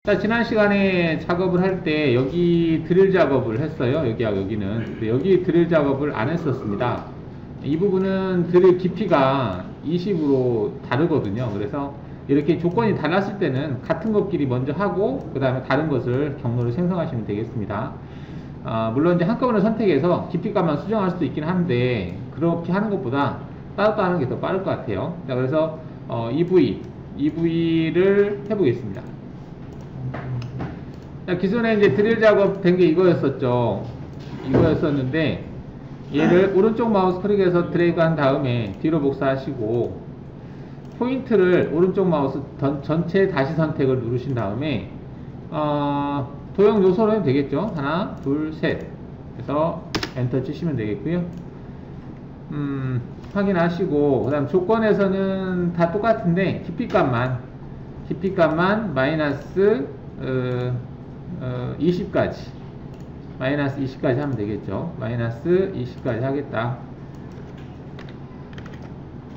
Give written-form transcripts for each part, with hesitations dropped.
자, 지난 시간에 작업을 할 때 여기 드릴 작업을 했어요. 여기하고 여기는. 근데 여기 드릴 작업을 안 했었습니다. 이 부분은 드릴 깊이가 20으로 다르거든요. 그래서 이렇게 조건이 달랐을 때는 같은 것끼리 먼저 하고 그 다음에 다른 것을 경로를 생성하시면 되겠습니다. 물론 이제 한꺼번에 선택해서 깊이값만 수정할 수도 있긴 한데 그렇게 하는 것보다 따로 하는 게 더 빠를 것 같아요. 자, 그래서 EV를 해보겠습니다. 기존에 이제 드릴 작업 된 게 이거였었죠. 이거였었는데 얘를 오른쪽 마우스 클릭해서 드래그 한 다음에 뒤로 복사하시고 포인트를 오른쪽 마우스 전체 다시 선택을 누르신 다음에 도형 요소로 해도 되겠죠. 하나, 둘, 셋 해서 엔터 치시면 되겠고요. 확인하시고 그 다음 조건에서는 다 똑같은데 깊이값만 마이너스 20까지 마이너스 20까지 하면 되겠죠. 마이너스 20까지 하겠다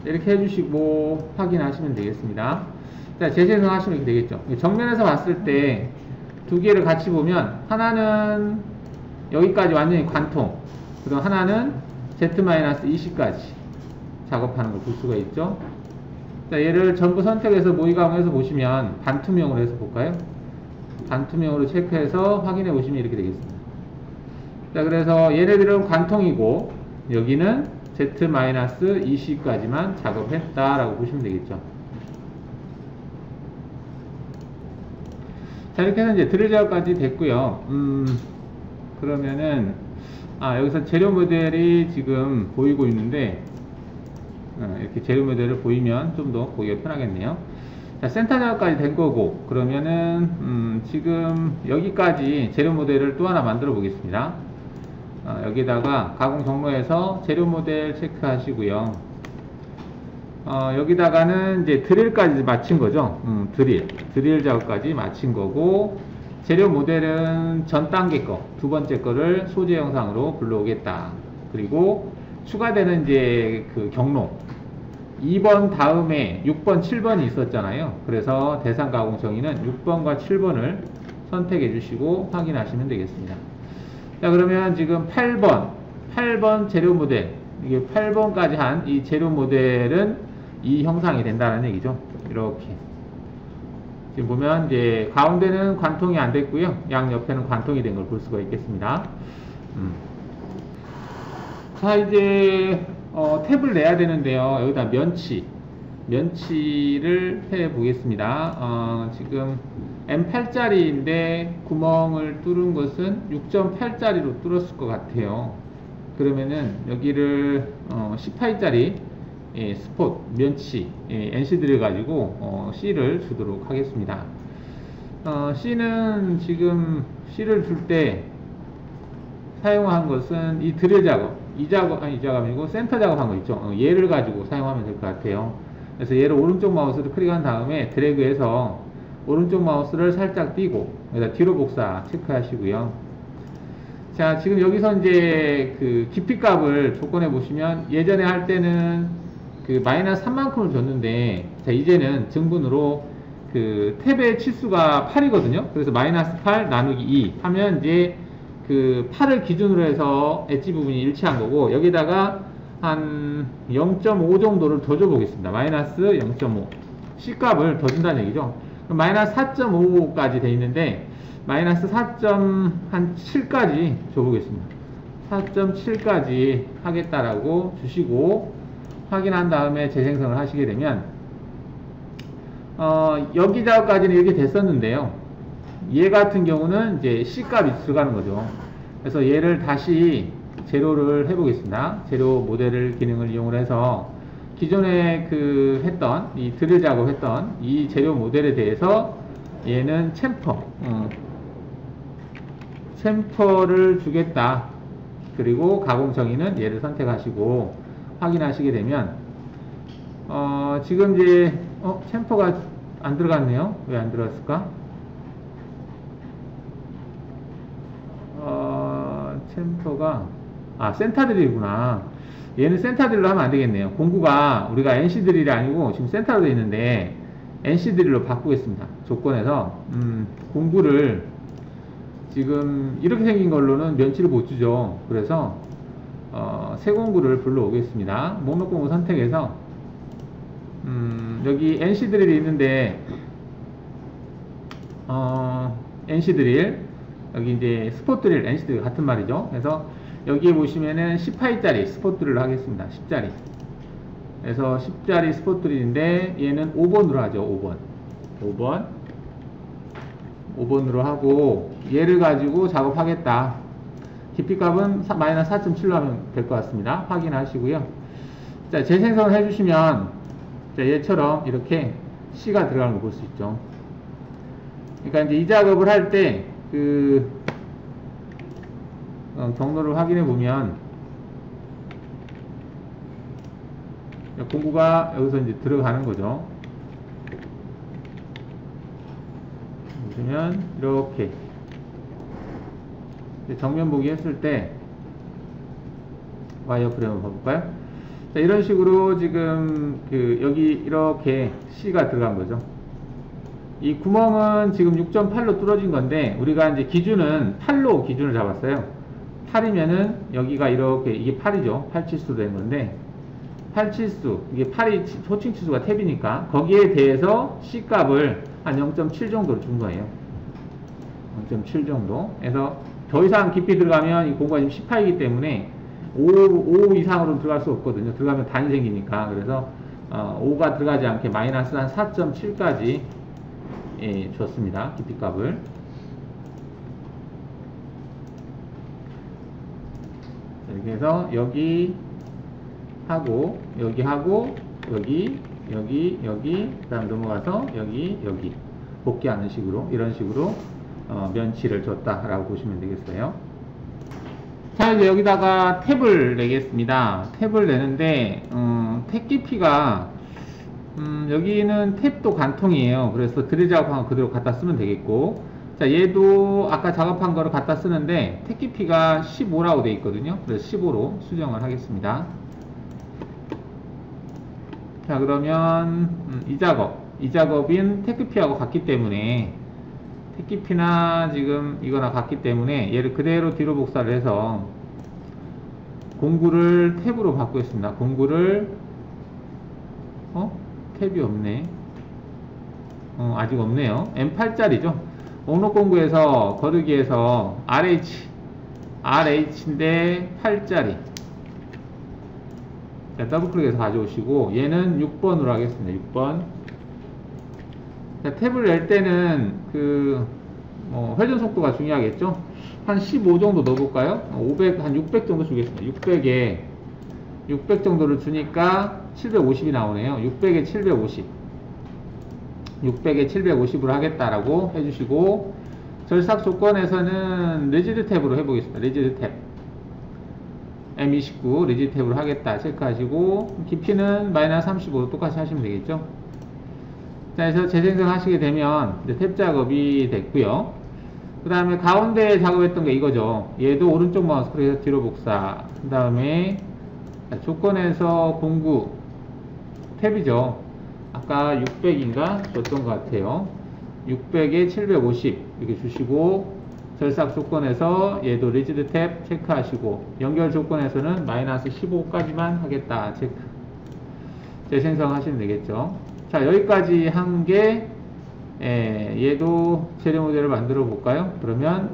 이렇게 해주시고 확인하시면 되겠습니다. 자, 재생성 하시면 이렇게 되겠죠. 정면에서 봤을 때 두 개를 같이 보면 하나는 여기까지 완전히 관통, 그리고 하나는 Z-20까지 작업하는 걸 볼 수가 있죠. 자, 얘를 전부 선택해서 모의감에서 보시면 반투명으로 해서 볼까요? 반투명으로 체크해서 확인해 보시면 이렇게 되겠습니다. 자, 그래서 얘네들은 관통이고 여기는 Z-20까지만 작업했다라고 보시면 되겠죠. 자, 이렇게 해서 이제 드릴 작업까지 됐고요. 그러면은 여기서 재료 모델이 지금 보이고 있는데 이렇게 재료 모델을 보이면 좀 더 보기가 편하겠네요. 자, 센터 작업까지 된 거고 그러면은 지금 여기까지 재료 모델을 또 하나 만들어 보겠습니다. 여기다가 가공 경로에서 재료 모델 체크하시고요. 여기다가는 이제 드릴까지 마친 거죠. 드릴 작업까지 마친 거고 재료 모델은 전 단계 거, 두 번째 거를 소재 영상으로 불러오겠다. 그리고 추가되는 이제 그 경로 2번 다음에 6번, 7번이 있었잖아요. 그래서 대상 가공 정의는 6번과 7번을 선택해 주시고 확인하시면 되겠습니다. 자, 그러면 지금 8번 재료 모델, 이게 8번까지 한 이 재료 모델은 이 형상이 된다는 얘기죠. 이렇게. 지금 보면 이제 가운데는 관통이 안 됐고요. 양 옆에는 관통이 된 걸 볼 수가 있겠습니다. 자, 이제 탭을 내야 되는데요. 여기다 면치를 해 보겠습니다. 지금 M8짜리인데 구멍을 뚫은 것은 6.8짜리로 뚫었을 것 같아요. 그러면은 여기를 10파이짜리 스폿 면치 NC 들여가지고 C를 주도록 하겠습니다. C는 지금 C를 줄 때 사용한 것은 이 드릴 작업, 이 작업이고 센터 작업한 거 있죠. 얘를 가지고 사용하면 될 것 같아요. 그래서 얘를 오른쪽 마우스를 클릭한 다음에 드래그해서 오른쪽 마우스를 살짝 띄고 여기다 뒤로 복사 체크하시고요. 자, 지금 여기서 이제 그 깊이 값을 조건해 보시면 예전에 할 때는 그 마이너스 3만큼을 줬는데 자, 이제는 증분으로 그 탭의 치수가 8이거든요. 그래서 마이너스 8 나누기 2 하면 이제 그 8을 기준으로 해서 엣지 부분이 일치한 거고 여기다가 한 0.5 정도를 더 줘보겠습니다. 마이너스 0.5 C 값을 더 준다는 얘기죠. 그럼 마이너스 4.5까지 돼 있는데 마이너스 4.7까지 줘보겠습니다. 4.7까지 하겠다라고 주시고 확인한 다음에 재생성을 하시게 되면 여기 작업까지는 이렇게 됐었는데요. 얘 같은 경우는 이제 C 값이 들어가는 거죠. 그래서 얘를 다시 재료를 해보겠습니다. 재료 모델을 기능을 이용해서 기존에 그 했던 이 드릴 작업했던 이 재료 모델에 대해서 얘는 챔퍼를 주겠다. 그리고 가공 정의는 얘를 선택하시고 확인하시게 되면 지금 이제 챔퍼가 안 들어갔네요. 왜 안 들어갔을까? 챔퍼가 센터 드릴이구나. 얘는 센터 드릴로 하면 안 되겠네요. 공구가 우리가 NC 드릴이 아니고 지금 센터로 되어 있는데 NC 드릴로 바꾸겠습니다. 조건에서 공구를 지금 이렇게 생긴 걸로는 면치를 못 주죠. 그래서 새 공구를 불러오겠습니다. 목록 공구 선택해서 여기 NC 드릴이 있는데 NC 드릴 여기 이제 스포 드릴 NC 드릴 같은 말이죠. 그래서 여기에 보시면은 10파이짜리 스포 드릴로 하겠습니다. 10짜리. 그래서 10짜리 스포 드릴인데 얘는 5번으로 하죠. 5번으로 하고 얘를 가지고 작업하겠다. 깊이값은 마이너스 4.7로 하면 될 것 같습니다. 확인하시고요. 자, 재생성을 해주시면 자, 얘처럼 이렇게 C가 들어가는 거 볼 수 있죠. 그러니까 이제 이 작업을 할 때 그 경로를 확인해 보면 공구가 여기서 이제 들어가는 거죠. 보시면 이렇게 정면 보기 했을 때 와이어프레임 한번 봐볼까요? 자, 이런 식으로 지금 여기 이렇게 C가 들어간 거죠. 이 구멍은 지금 6.8로 뚫어진 건데 우리가 이제 기준은 8로 기준을 잡았어요. 8이면은 여기가 이렇게 이게 8이죠. 8치수 된 건데 8치수 이게 8이 호칭 치수가 탭이니까 거기에 대해서 C 값을 한 0.7 정도로 준 거예요. 0.7 정도. 그래서 더 이상 깊이 들어가면 이 공구가 지금 10파이기 때문에 5 이상으로는 들어갈 수 없거든요. 들어가면 단이 생기니까. 그래서 5가 들어가지 않게 마이너스 한 4.7까지 줬습니다. 깊이 값을. 이렇게 해서 여기 하고 여기 하고 여기 그 다음 넘어가서 여기 복귀하는 식으로 이런 식으로 면치를 줬다라고 보시면 되겠어요. 자, 이제 여기다가 탭을 내겠습니다. 탭을 내는데 탭 깊이가 여기는 탭도 관통이에요. 그래서 드릴 작업한 거 그대로 갖다 쓰면 되겠고, 자, 얘도 아까 작업한 거를 갖다 쓰는데 탭 깊이가 15라고 되어 있거든요. 그래서 15로 수정을 하겠습니다. 자, 그러면 이 작업인 탭 깊이하고 같기 때문에 탭 깊이나 지금 이거나 같기 때문에 얘를 그대로 뒤로 복사를 해서 공구를 탭으로 바꾸겠습니다. 공구를 탭이 없네. 아직 없네요. M8짜리죠. 목록 공구에서 거르기에서 RH인데 8짜리. 자, 더블 클릭해서 가져오시고 얘는 6번으로 하겠습니다. 6번. 자, 탭을 낼 때는 회전 속도가 중요하겠죠. 한 15 정도 넣어볼까요? 500, 한 600 정도 주겠습니다. 600 정도를 주니까 750이 나오네요. 600에 750. 600에 750으로 하겠다라고 해주시고, 절삭 조건에서는 리지드 탭으로 해보겠습니다. 리지드 탭. M29 리지드 탭으로 하겠다 체크하시고, 깊이는 마이너스 35로 똑같이 하시면 되겠죠. 자, 그래서 재생성 하시게 되면 이제 탭 작업이 됐고요. 그 다음에 가운데 작업했던 게 이거죠. 얘도 오른쪽 마우스 클릭해서 뒤로 복사. 그 다음에 조건에서 공구 탭이죠. 아까 600인가 줬던 것 같아요. 600에 750 이렇게 주시고, 절삭 조건에서 얘도 리지드 탭 체크하시고, 연결 조건에서는 마이너스 15까지만 하겠다 체크. 재생성 하시면 되겠죠. 자, 여기까지 한 게 얘도 재료 모델을 만들어 볼까요? 그러면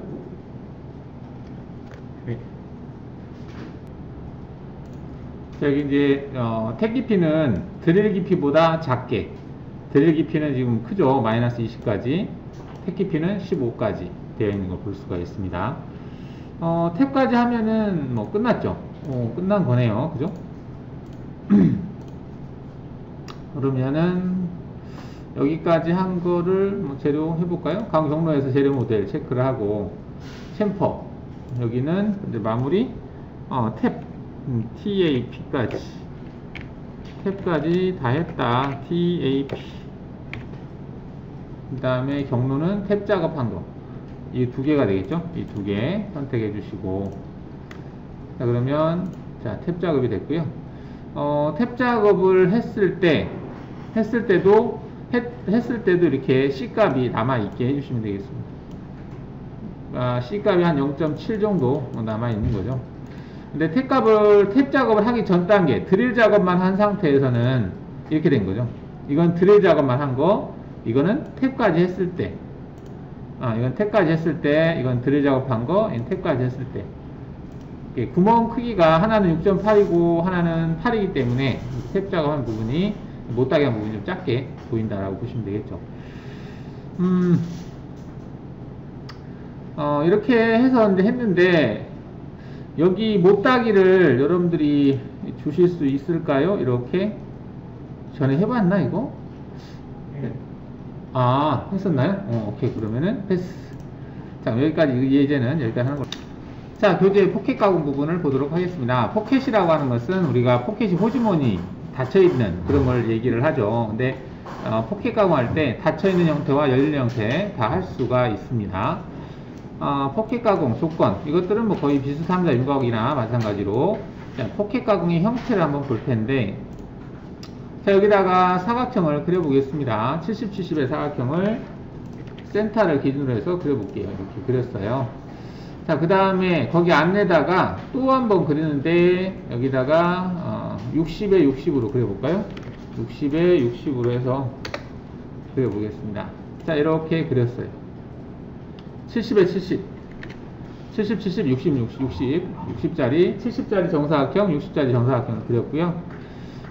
여기 이제 탭 깊이는 드릴 깊이보다 작게, 드릴 깊이는 지금 크죠. 마이너스 20까지, 탭 깊이는 15까지 되어 있는 걸 볼 수가 있습니다. 탭까지 하면은 뭐 끝났죠. 끝난 거네요. 그죠? 그러면은 여기까지 한 거를 뭐 재료 해볼까요? 각 경로에서 재료 모델 체크를 하고, 챔퍼 여기는 이제 마무리 탭 탭까지 다 했다. TAP. 그 다음에 경로는 탭 작업한 거. 이 두 개가 되겠죠? 이 두 개 선택해 주시고. 자, 그러면, 자, 탭 작업이 됐고요. 탭 작업을 했을 때도 했을 때도 이렇게 C값이 남아있게 해주시면 되겠습니다. C값이 한 0.7 정도 남아있는 거죠. 근데 탭 작업을 하기 전 단계, 드릴 작업만 한 상태에서는 이렇게 된 거죠. 이건 드릴 작업만 한 거, 이거는 탭까지 했을 때, 이건 탭까지 했을 때, 이건 드릴 작업한 거, 이건 탭까지 했을 때. 구멍 크기가 하나는 6.8이고 하나는 8이기 때문에 탭 작업한 부분이, 못따기 한 부분이 좀 작게 보인다라고 보시면 되겠죠. 이렇게 해서 이제 했는데, 여기 못따기를 여러분들이 주실 수 있을까요? 이렇게. 전에 해봤나, 이거? 네. 했었나요? 오케이. 그러면은 패스. 자, 여기까지, 예제는 여기까지 하는 걸로. 자, 교재 포켓 가공 부분을 보도록 하겠습니다. 포켓이라고 하는 것은 우리가 포켓이 호주머니 닫혀있는 그런 걸 얘기를 하죠. 근데, 포켓 가공할 때 닫혀있는 형태와 열린 형태 다 할 수가 있습니다. 포켓 가공 조건, 이것들은 뭐 거의 비슷합니다. 윤곽이나 마찬가지로. 자, 포켓 가공의 형태를 한번 볼 텐데, 자, 여기다가 사각형을 그려보겠습니다. 70, 70의 사각형을 센터를 기준으로 해서 그려볼게요. 이렇게 그렸어요. 자, 그 다음에 거기 안에다가 또 한번 그리는데, 여기다가 60에 60으로 그려볼까요? 60에 60으로 해서 그려보겠습니다. 자, 이렇게 그렸어요. 70에 70, 70, 70, 60, 60, 60짜리, 70짜리 정사각형, 60짜리 정사각형을 그렸고요.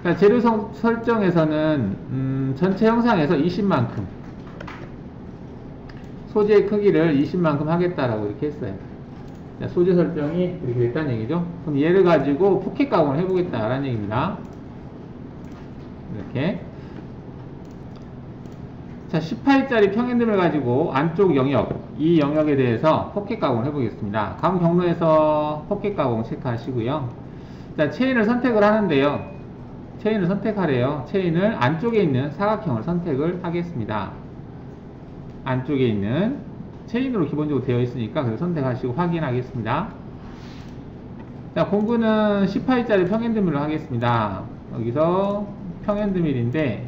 자, 재료 설정에서는 전체 형상에서 20만큼 소재 크기를 20만큼 하겠다라고 이렇게 했어요. 자, 소재 설정이 이렇게 됐다는 얘기죠. 그럼 얘를 가지고 포켓 가공을 해보겠다라는 얘기입니다. 이렇게. 자, 18짜리 평행등을 가지고 안쪽 영역, 이 영역에 대해서 포켓 가공을 해보겠습니다. 다음 경로에서 포켓 가공 체크하시고요. 자, 체인을 선택을 하는데요. 체인을 선택하래요. 체인을 안쪽에 있는 사각형을 선택을 하겠습니다. 안쪽에 있는 체인으로 기본적으로 되어 있으니까 그래서 선택하시고 확인하겠습니다. 자, 공구는 18짜리 평행드밀로 하겠습니다. 여기서 평행드밀인데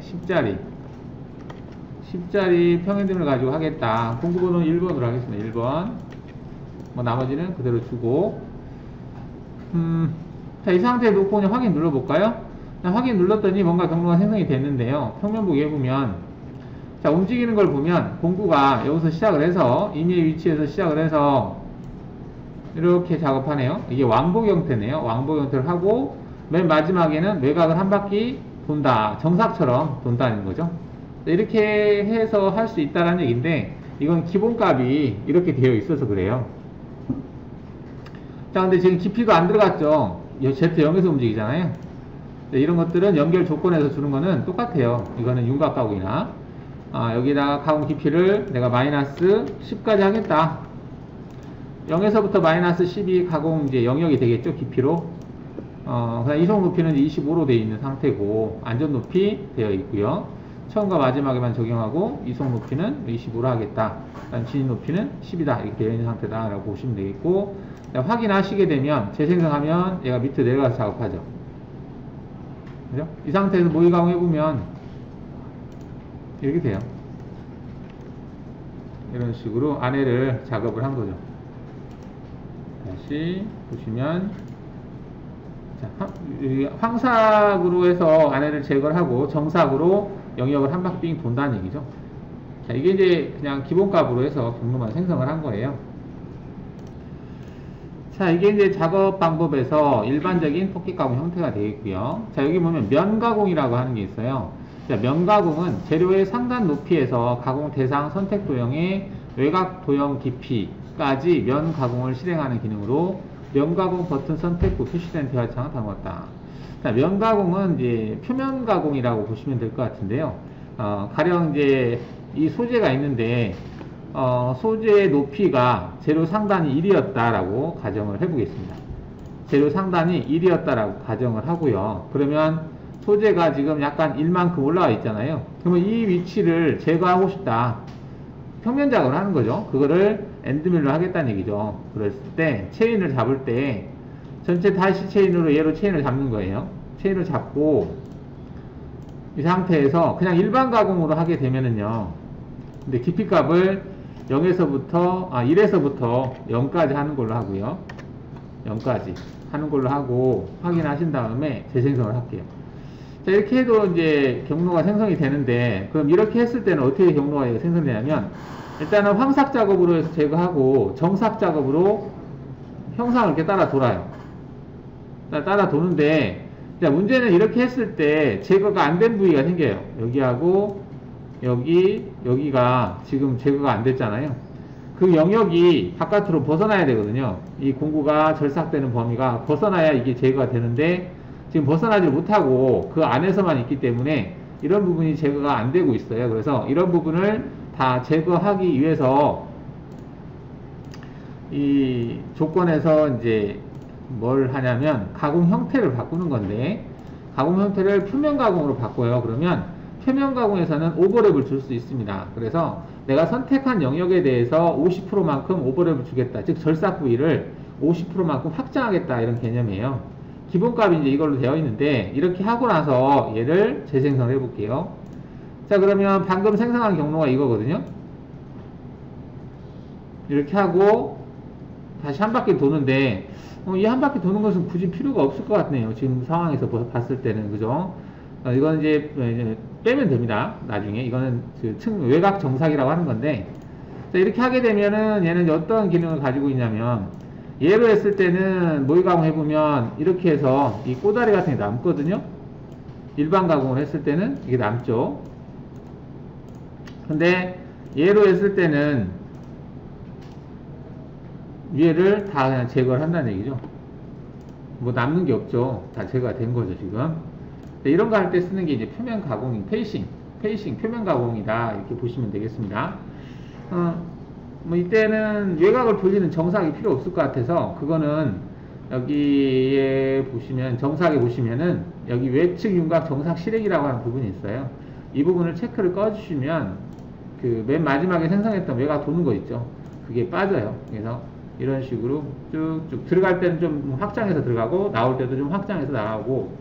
10짜리 평행등을 가지고 하겠다. 공구번호는 1번으로 하겠습니다. 1번. 뭐 나머지는 그대로 주고. 자, 이 상태에 놓고 그냥 확인 눌러볼까요? 확인 눌렀더니 뭔가 경로가 생성이 됐는데요. 평면 보기 해보면, 자, 움직이는 걸 보면 공구가 여기서 시작을 해서 임의의 위치에서 시작을 해서 이렇게 작업하네요. 이게 왕복 형태네요. 왕복 형태를 하고 맨 마지막에는 외곽을 한 바퀴 돈다. 정삭처럼 돈다는 거죠. 이렇게 해서 할 수 있다는 얘기인데, 이건 기본값이 이렇게 되어 있어서 그래요. 자, 근데 지금 깊이도 안 들어갔죠. Z0에서 움직이잖아요. 이런 것들은 연결 조건에서 주는 거는 똑같아요. 이거는 윤곽 가공이나. 여기다가 가공 깊이를 내가 마이너스 10까지 하겠다. 0에서부터 마이너스 10이 가공 이제 영역이 되겠죠. 깊이로. 그다음 이속 높이는 25로 되어 있는 상태고, 안전 높이 되어 있고요. 처음과 마지막에만 적용하고 이속 높이는 25로 하겠다. 그다음 진입 높이는 10이다. 이렇게 되어 있는 상태다 라고 보시면 되겠고, 확인하시게 되면 재생성하면 얘가 밑으로 내려가서 작업하죠. 그죠? 이 상태에서 모의 가공 해보면 이렇게 돼요. 이런 식으로 안에를 작업을 한 거죠. 다시 보시면, 자, 황삭으로 해서 안에를 제거를 하고 정삭으로 영역을 한 바퀴 돈다는 얘기죠. 자, 이게 이제 그냥 기본값으로 해서 경로만 생성을 한 거예요. 자, 이게 이제 작업 방법에서 일반적인 포켓 가공 형태가 되어 있고요. 자, 여기 보면 면 가공이라고 하는 게 있어요. 자, 면 가공은 재료의 상단 높이에서 가공 대상 선택 도형의 외곽 도형 깊이까지 면 가공을 실행하는 기능으로 면 가공 버튼 선택 후 표시된 대화창을 담았다. 자, 면 가공은 이제 표면 가공이라고 보시면 될 것 같은데요. 가령 이제 이 소재가 있는데, 소재의 높이가 재료 상단이 1이었다라고 가정을 해보겠습니다. 재료 상단이 1이었다라고 가정을 하고요. 그러면 소재가 지금 약간 1만큼 올라와 있잖아요. 그러면 이 위치를 제거하고 싶다. 평면 작업을 하는 거죠. 그거를 엔드밀로 하겠다는 얘기죠. 그랬을 때 체인을 잡을 때 전체 다시 체인으로 얘로 체인을 잡는 거예요. 체인을 잡고 이 상태에서 그냥 일반 가공으로 하게 되면은요, 근데 깊이 값을 1에서부터 0까지 하는 걸로 하고요. 0까지 하는 걸로 하고 확인하신 다음에 재생성을 할게요. 자, 이렇게 해도 이제 경로가 생성이 되는데, 그럼 이렇게 했을 때는 어떻게 경로가 생성되냐면, 일단은 황삭 작업으로 해서 제거하고 정삭 작업으로 형상을 이렇게 따라 돌아요. 따라 도는데, 자, 문제는 이렇게 했을 때 제거가 안 된 부위가 생겨요. 여기하고 여기가 지금 제거가 안 됐잖아요. 그 영역이 바깥으로 벗어나야 되거든요. 이 공구가 절삭되는 범위가 벗어나야 이게 제거가 되는데, 지금 벗어나지 못하고 그 안에서만 있기 때문에 이런 부분이 제거가 안 되고 있어요. 그래서 이런 부분을 다 제거하기 위해서 이 조건에서 이제 뭘 하냐면 가공 형태를 바꾸는 건데, 가공 형태를 표면 가공으로 바꿔요. 그러면 표면 가공에서는 오버랩을 줄 수 있습니다. 그래서 내가 선택한 영역에 대해서 50%만큼 오버랩을 주겠다. 즉 절삭 부위를 50%만큼 확장하겠다, 이런 개념이에요. 기본값이 이제 이걸로 되어 있는데, 이렇게 하고 나서 얘를 재생성을 해볼게요. 자, 그러면 방금 생성한 경로가 이거거든요. 이렇게 하고 다시 한 바퀴 도는데, 이 한 바퀴 도는 것은 굳이 필요가 없을 것 같네요. 지금 상황에서 봤을 때는. 그죠? 이건 이제 빼면 됩니다. 나중에. 이거는 그 외곽 정삭이라고 하는 건데, 자, 이렇게 하게 되면은 얘는 어떤 기능을 가지고 있냐면, 얘로 했을 때는 모의 가공 해보면 이렇게 해서 이 꼬다리 같은 게 남거든요. 일반 가공을 했을 때는 이게 남죠. 근데 얘로 했을 때는 위에를 다 그냥 제거를 한다는 얘기죠. 뭐 남는 게 없죠. 다 제거가 된 거죠, 지금. 이런 거 할 때 쓰는 게 이제 표면 가공인 페이싱 표면 가공이다, 이렇게 보시면 되겠습니다. 뭐 이때는 외곽을 돌리는 정삭이 필요 없을 것 같아서, 그거는 여기에 보시면 정삭에 보시면은 여기 외측 윤곽 정삭 실행이라고 하는 부분이 있어요. 이 부분을 체크를 꺼주시면 그 맨 마지막에 생성했던 외곽 도는 거 있죠, 그게 빠져요. 그래서 이런 식으로 쭉쭉 들어갈 때는 좀 확장해서 들어가고, 나올 때도 좀 확장해서 나가고,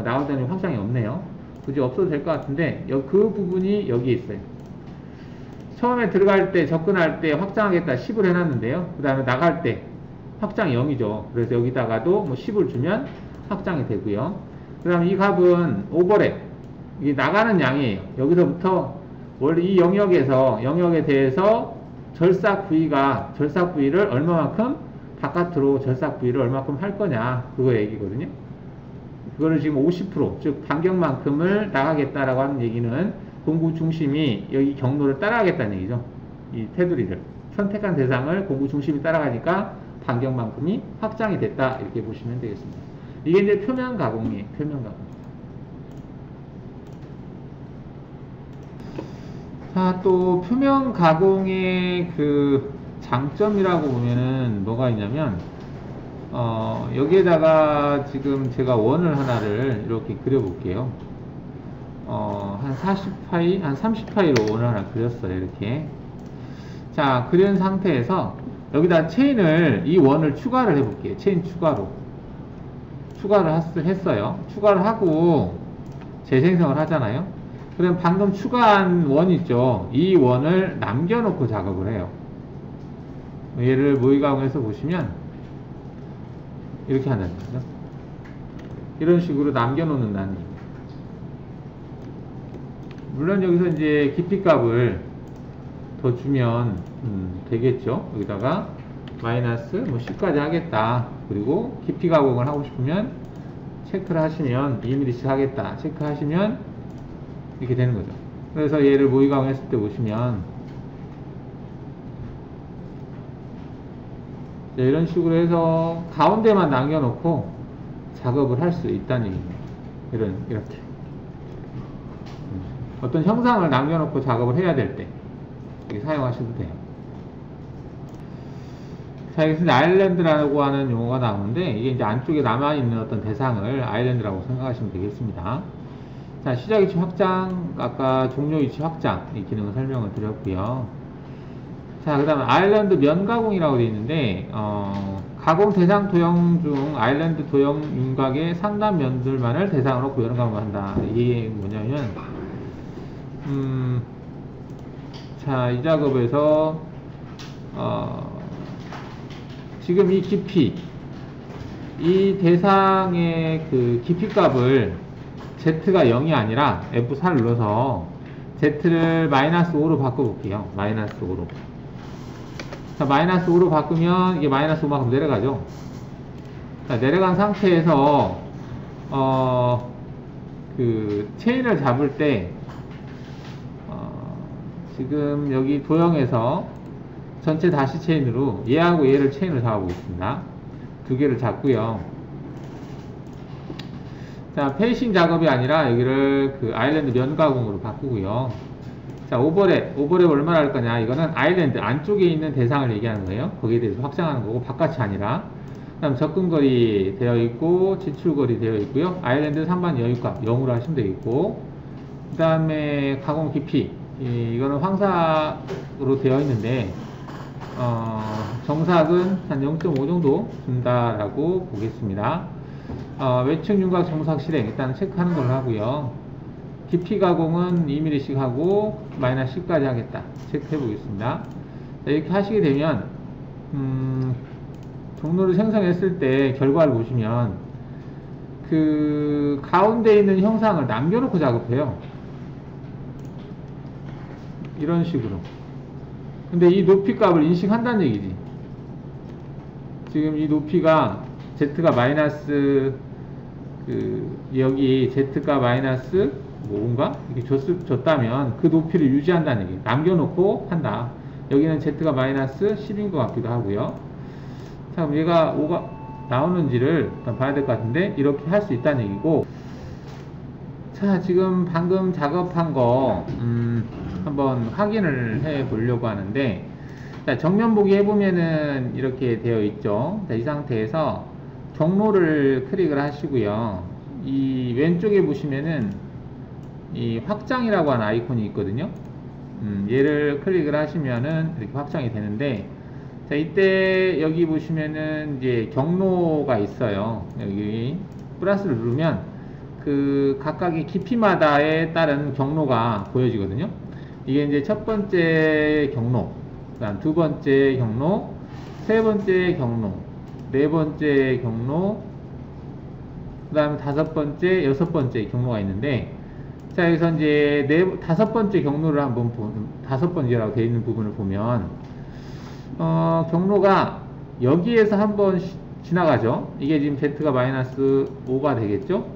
나올 때는 확장이 없네요. 굳이 없어도 될 것 같은데, 그 부분이 여기에 있어요. 처음에 들어갈 때, 접근할 때 확장하겠다 10을 해놨는데요. 그 다음에 나갈 때 확장이 0이죠. 그래서 여기다가도 뭐 10을 주면 확장이 되고요. 그 다음에 이 값은 오버랩, 이게 나가는 양이에요. 여기서부터 원래 이 영역에 대해서 절삭 부위를 얼마만큼 바깥으로 절삭 부위를 얼마만큼 할 거냐, 그거 얘기거든요. 그거를 지금 50%, 즉 반경만큼을 나가겠다라고 하는 얘기는 공구 중심이 여기 경로를 따라가겠다는 얘기죠. 이 테두리를 선택한 대상을 공구 중심이 따라가니까 반경만큼이 확장이 됐다, 이렇게 보시면 되겠습니다. 이게 이제 표면 가공이에요. 표면 가공. 자, 또 표면 가공의 그 장점이라고 보면은 뭐가 있냐면, 여기에다가 지금 제가 원을 하나를 이렇게 그려볼게요. 한 40파이, 한 30파이로 원을 하나 그렸어요. 이렇게. 자, 그린 상태에서 여기다 체인을, 이 원을 추가를 해볼게요. 체인 추가로. 추가를 했어요. 추가를 하고 재생성을 하잖아요. 그럼 방금 추가한 원 있죠. 이 원을 남겨놓고 작업을 해요. 얘를 모의가공해서 보시면 이렇게 한다는 거죠. 이런 식으로 남겨놓는다는 얘기예요. 물론 여기서 이제 깊이 값을 더 주면 되겠죠. 여기다가 마이너스 뭐 10까지 하겠다. 그리고 깊이 가공을 하고 싶으면 체크를 하시면 2mm씩 하겠다. 체크하시면 이렇게 되는 거죠. 그래서 얘를 모의 가공했을 때 보시면 이런 식으로 해서 가운데만 남겨놓고 작업을 할 수 있다는 얘기입니다. 이렇게 어떤 형상을 남겨놓고 작업을 해야 될 때 사용하셔도 돼요. 자, 여기서 아일랜드라고 하는 용어가 나오는데, 이게 이제 안쪽에 남아있는 어떤 대상을 아일랜드라고 생각하시면 되겠습니다. 자, 시작 위치 확장, 아까 종료 위치 확장, 이 기능을 설명을 드렸고요. 자, 그 다음에 아일랜드 면 가공이라고 되어 있는데, 가공 대상 도형 중 아일랜드 도형 윤곽의 상단 면들만을 대상으로 구현을 가공한다. 이게 뭐냐면, 자, 이 작업에서, 지금 이 깊이, 이 대상의 그 깊이 값을 Z가 0이 아니라 F4를 눌러서 Z를 -5로 바꿔볼게요. -5로. 자, -5로 바꾸면 이게 -5만큼 내려가죠. 자, 내려간 상태에서, 그, 체인을 잡을 때, 지금 여기 도형에서 전체 다시 체인으로 얘하고 얘를 체인으로 잡아보겠습니다. 두 개를 잡고요. 자, 페이싱 작업이 아니라 여기를 그 아일랜드 면 가공으로 바꾸고요. 자, 오버랩 얼마나 할 거냐. 이거는 아일랜드 안쪽에 있는 대상을 얘기하는 거예요. 거기에 대해서 확장하는 거고, 바깥이 아니라. 그 다음 접근거리 되어 있고, 지출거리 되어 있고요. 아일랜드 상반 여유값 0으로 하시면 되겠고, 그 다음에 가공 깊이. 이거는 황삭으로 되어 있는데, 정삭은 한 0.5 정도 준다라고 보겠습니다. 외측 윤곽 정삭 실행 일단 체크하는 걸로 하고요. 깊이 가공은 2mm씩 하고 -10까지 하겠다. 체크해 보겠습니다. 자, 이렇게 하시게 되면 경로를 생성했을 때 결과를 보시면 그 가운데 있는 형상을 남겨놓고 작업해요. 이런 식으로. 근데 이 높이 값을 인식한다는 얘기지. 지금 이 높이가 Z가 마이너스 여기 Z가 마이너스 5인가? 이렇게 줬다면 그 높이를 유지한다는 얘기. 남겨놓고 한다. 여기는 Z가 마이너스 10인 것 같기도 하고요. 자, 그럼 얘가 5가 나오는지를 일단 봐야 될 것 같은데, 이렇게 할 수 있다는 얘기고. 자, 지금 방금 작업한 거 한번 확인을 해 보려고 하는데, 자, 정면 보기 해보면은 이렇게 되어 있죠. 자, 이 상태에서 경로를 클릭을 하시고요. 이 왼쪽에 보시면은 이 확장이라고 하는 아이콘이 있거든요. 얘를 클릭을 하시면은 이렇게 확장이 되는데, 자, 이때 여기 보시면은 이제 경로가 있어요. 여기 플러스를 누르면 그 각각의 깊이마다에 따른 경로가 보여지거든요. 이게 이제 첫 번째 경로, 그다음 두 번째 경로, 세 번째 경로, 네 번째 경로, 그 다음 다섯 번째, 여섯 번째 경로가 있는데, 자, 여기서 이제 다섯 번째 경로를 한번 다섯 번째라고 되어 있는 부분을 보면, 경로가 여기에서 한번 지나가죠. 이게 지금 Z가 -5가 되겠죠.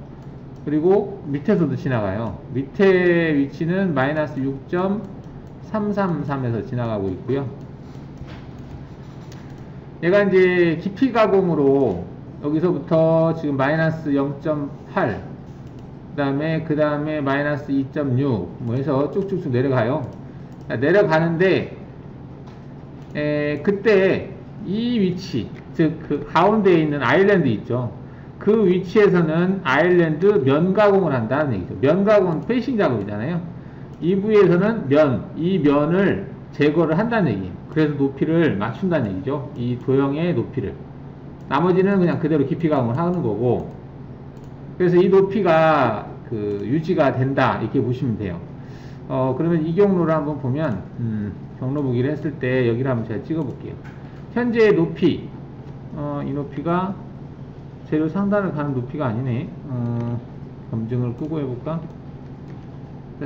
그리고 밑에서도 지나가요. 밑에 위치는 -6.333에서 지나가고 있고요. 얘가 이제 깊이 가공으로 여기서부터 지금 -0.8, 그 다음에 -2.6 뭐 해서 쭉쭉쭉 내려가요. 내려가는데 그때 이 위치, 즉 그 가운데에 있는 아일랜드 있죠. 그 위치에서는 아일랜드 면 가공을 한다는 얘기죠. 면 가공은 페이싱 작업이잖아요. 이 부위에서는 이 면을 제거를 한다는 얘기예요. 그래서 높이를 맞춘다는 얘기죠. 이 도형의 높이를. 나머지는 그냥 그대로 깊이 가공을 하는 거고, 그래서 이 높이가 그 유지가 된다, 이렇게 보시면 돼요. 그러면 이 경로를 한번 보면, 경로 보기를 했을 때 여기를 한번 제가 찍어 볼게요. 현재의 높이, 이 높이가 재료 상단을 가는 높이가 아니네. 검증을 끄고 해볼까?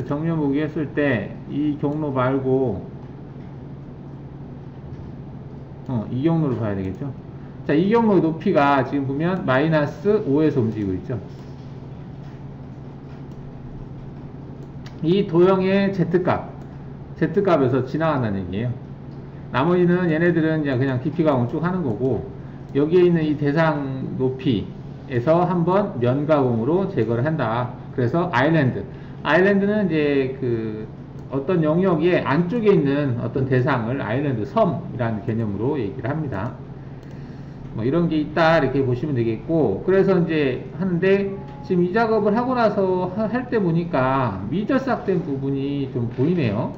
정면 보기 했을 때 이 경로 말고 이 경로를 봐야 되겠죠. 자, 이 경로 높이가 지금 보면 -5에서 움직이고 있죠. 이 도형의 Z값에서 지나간다는 얘기예요. 나머지는 얘네들은 그냥 깊이 가공 쭉 하는 거고, 여기에 있는 이 대상 높이에서 한번 면 가공으로 제거를 한다. 그래서 아일랜드는 이제 그 어떤 영역의 안쪽에 있는 어떤 대상을 아일랜드 섬이라는 개념으로 얘기를 합니다. 뭐 이런 게 있다, 이렇게 보시면 되겠고, 그래서 이제 하는데, 지금 이 작업을 하고 나서 할 때 보니까 미절삭된 부분이 좀 보이네요.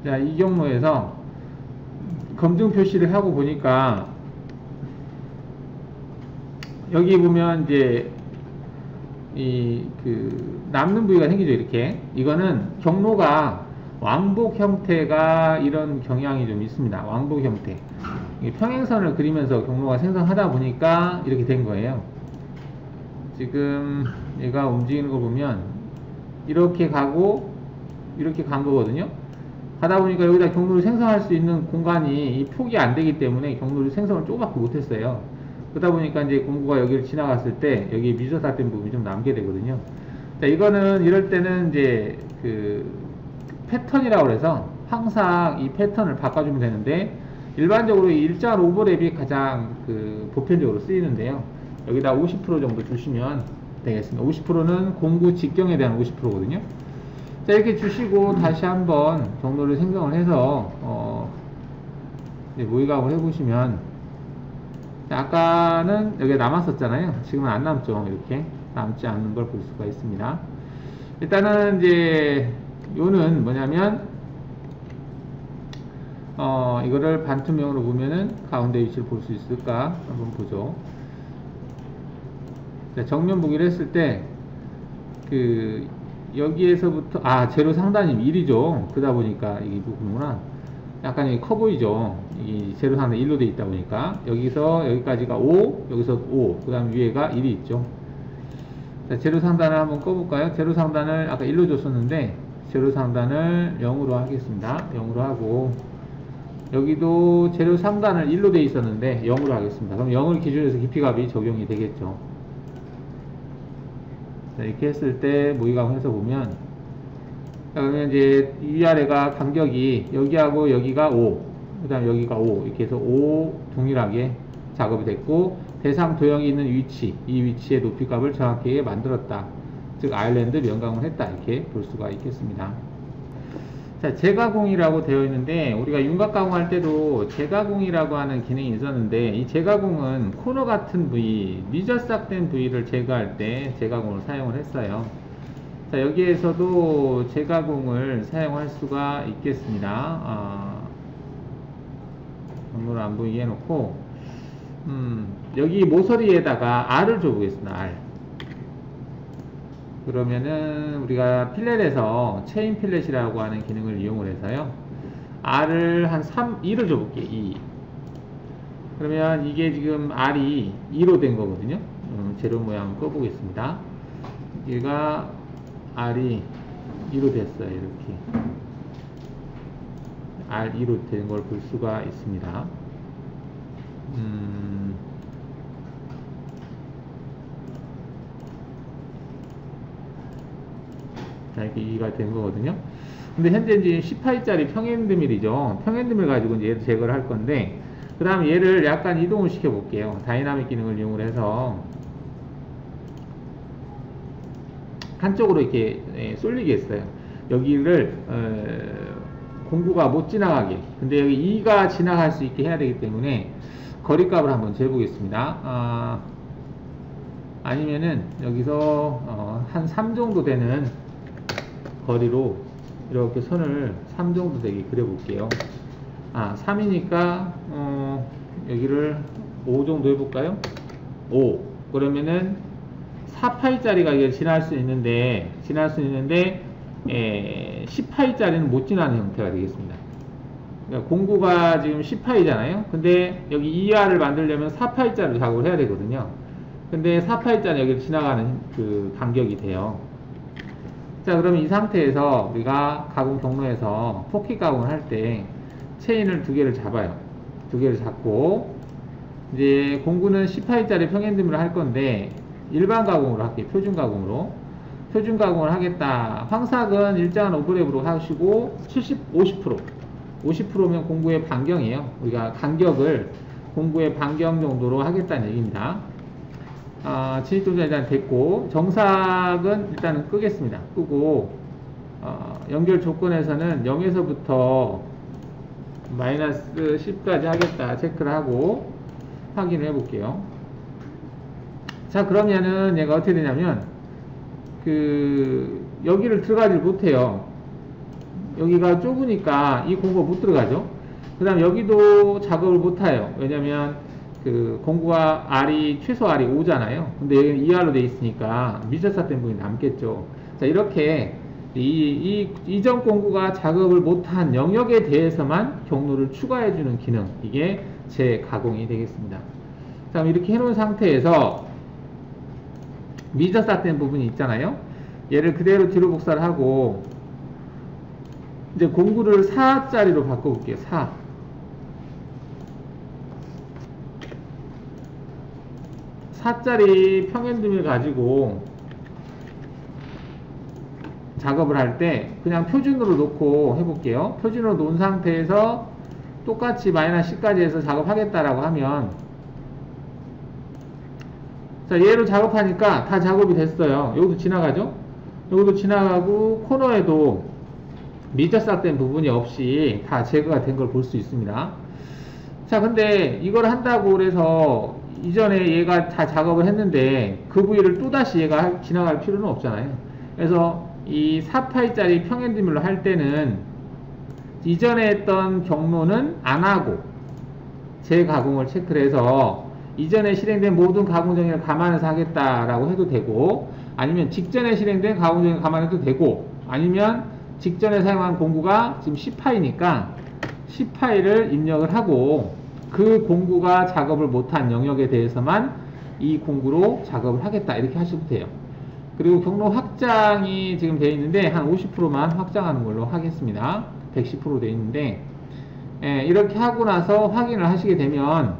자, 이 경로에서 검증 표시를 하고 보니까 여기 보면 이제 남는 부위가 생기죠. 이렇게. 이거는 경로가 왕복 형태가 이런 경향이 좀 있습니다. 왕복 형태. 평행선을 그리면서 경로가 생성하다 보니까 이렇게 된 거예요. 지금 얘가 움직이는 거 보면 이렇게 가고 이렇게 간 거거든요. 가다 보니까 여기다 경로를 생성할 수 있는 공간이 이 폭이 안 되기 때문에 경로를 생성을 조금밖에 못했어요. 그러다 보니까 이제 공구가 여기를 지나갔을 때 여기 미조사된 부분이 좀 남게 되거든요. 자, 이거는 이럴 때는 이제 패턴이라고 해서 항상 이 패턴을 바꿔주면 되는데, 일반적으로 이 일정한 오버랩이 가장 보편적으로 쓰이는데요. 여기다 50% 정도 주시면 되겠습니다. 50%는 공구 직경에 대한 50%거든요. 자, 이렇게 주시고 다시 한번 경로를 생성을 해서 모의각을 해보시면, 아까는 여기에 남았었잖아요. 지금은 안 남죠. 이렇게 남지 않는 걸 볼 수가 있습니다. 일단은 이제 요는 뭐냐면 이거를 반투명으로 보면은 가운데 위치를 볼 수 있을까 한번 보죠. 자, 정면 보기를 했을 때 여기에서부터 제로 상단이 1이죠. 그러다 보니까 이게 부분구나. 약간 여기 커 보이죠. 이 제로 상단 1로 돼 있다 보니까 여기서 여기까지가 5, 여기서 5, 그 다음 위에가 1이 있죠. 자, 제로 상단을 한번 꺼볼까요? 제로 상단을 아까 1로 줬었는데 제로 상단을 0으로 하겠습니다. 0으로 하고, 여기도 제로 상단을 1로 돼 있었는데 0으로 하겠습니다. 그럼 0을 기준으로 해서 깊이값이 적용이 되겠죠. 자, 이렇게 했을 때 모의감을 해서 보면, 자, 그러면 이제 위아래가 간격이 여기하고 여기가 5, 그 다음 여기가 5, 이렇게 해서 5 동일하게 작업이 됐고, 대상 도형이 있는 위치, 이 위치의 높이값을 정확하게 만들었다. 즉 아일랜드 면감을 했다. 이렇게 볼 수가 있겠습니다. 자, 재가공이라고 되어 있는데, 우리가 윤곽 가공할 때도 재가공이라고 하는 기능이 있었는데, 이 재가공은 코너 같은 부위, 미저싹된 부위를 제거할 때 재가공을 사용을 했어요. 자, 여기에서도 재가공을 사용할 수가 있겠습니다. 경로를 안 보이게 해놓고, 여기 모서리에다가 R을 줘보겠습니다. R. 그러면은 우리가 필렛에서 체인 필렛이라고 하는 기능을 이용을 해서요, R을 한 2를 줘볼게요. 2. 그러면 이게 지금 R이 2로 된 거거든요. 재료 모양을 꺼보겠습니다. 얘가 R이 2로 됐어요. 이렇게 R 2로 된 걸 볼 수가 있습니다. 자, 이렇게 2가 된 거거든요. 근데 현재 이제 10파이짜리 평행드밀이죠. 평행드밀 가지고 이제 얘를 제거를 할 건데, 그 다음 얘를 약간 이동을 시켜 볼게요. 다이나믹 기능을 이용을 해서 한쪽으로 이렇게 쏠리게 했어요. 여기를 공구가 못 지나가게. 근데 여기 2가 지나갈 수 있게 해야 되기 때문에 거리값을 한번 재보겠습니다. 아니면은 여기서 한 3 정도 되는 거리로 이렇게 선을 3 정도 되게 그려볼게요. 3이니까 여기를 5 정도 해볼까요? 5. 그러면은 4파이짜리가 이게 지날 수 있는데 10파이짜리는 못 지나는 형태가 되겠습니다. 그러니까 공구가 지금 10파이잖아요. 근데 여기 2R을 만들려면 4파이짜리로 작업을 해야 되거든요. 근데 4파이짜리 여기를 지나가는 그 간격이 돼요. 자, 그러면 이 상태에서 우리가 가공 경로에서 포켓 가공을 할 때 체인을 2개를 잡아요. 2개를 잡고, 이제 공구는 10파이짜리 평행드밀을 할 건데 일반 가공으로 할게요. 표준 가공으로. 표준 가공을 하겠다. 황삭은 일정한 오버랩으로 하시고 50%면 공구의 반경이에요. 우리가 간격을 공구의 반경 정도로 하겠다는 얘기입니다. 진입동작 일단 됐고, 정삭은 일단은 끄겠습니다. 끄고, 연결 조건에서는 0에서부터 마이너스 10까지 하겠다 체크를 하고 확인을 해 볼게요. 자, 그러면은 얘가 어떻게 되냐면 여기를 들어가지 못해요. 여기가 좁으니까 이 공구가 못 들어가죠. 그 다음 여기도 작업을 못해요. 왜냐면 그 공구가 R이 최소 R이 5잖아요. 근데 여기는 2R로 돼 있으니까 미적사된 부분이 남겠죠. 자, 이렇게 이전 공구가 작업을 못한 영역에 대해서만 경로를 추가해주는 기능, 이게 재가공이 되겠습니다. 자, 이렇게 해놓은 상태에서 미적사된 부분이 있잖아요. 얘를 그대로 뒤로 복사를 하고 이제 공구를 4짜리로 바꿔볼게요. 4. 사짜리 평행등을 가지고 작업을 할 때 그냥 표준으로 놓고 해볼게요. 표준으로 놓은 상태에서 똑같이 -10까지 해서 작업하겠다라고 하면, 자, 얘로 작업하니까 다 작업이 됐어요. 여기도 지나가죠? 여기도 지나가고 코너에도 미적삭된 부분이 없이 다 제거가 된 걸 볼 수 있습니다. 자, 근데 이걸 한다고 그래서 이전에 얘가 다 작업을 했는데 그 부위를 또다시 얘가 지나갈 필요는 없잖아요. 그래서 이 4파이짜리 평행드밀로 할 때는 이전에 했던 경로는 안 하고 재가공을 체크를 해서 이전에 실행된 모든 가공 정의를 감안해서 하겠다라고 해도 되고, 아니면 직전에 실행된 가공 정의를 감안해도 되고, 아니면 직전에 사용한 공구가 지금 10파이니까 10파이를 입력을 하고 그 공구가 작업을 못한 영역에 대해서만 이 공구로 작업을 하겠다, 이렇게 하셔도 돼요. 그리고 경로 확장이 지금 되어 있는데 한 50%만 확장하는 걸로 하겠습니다. 110% 되어 있는데, 이렇게 하고 나서 확인을 하시게 되면,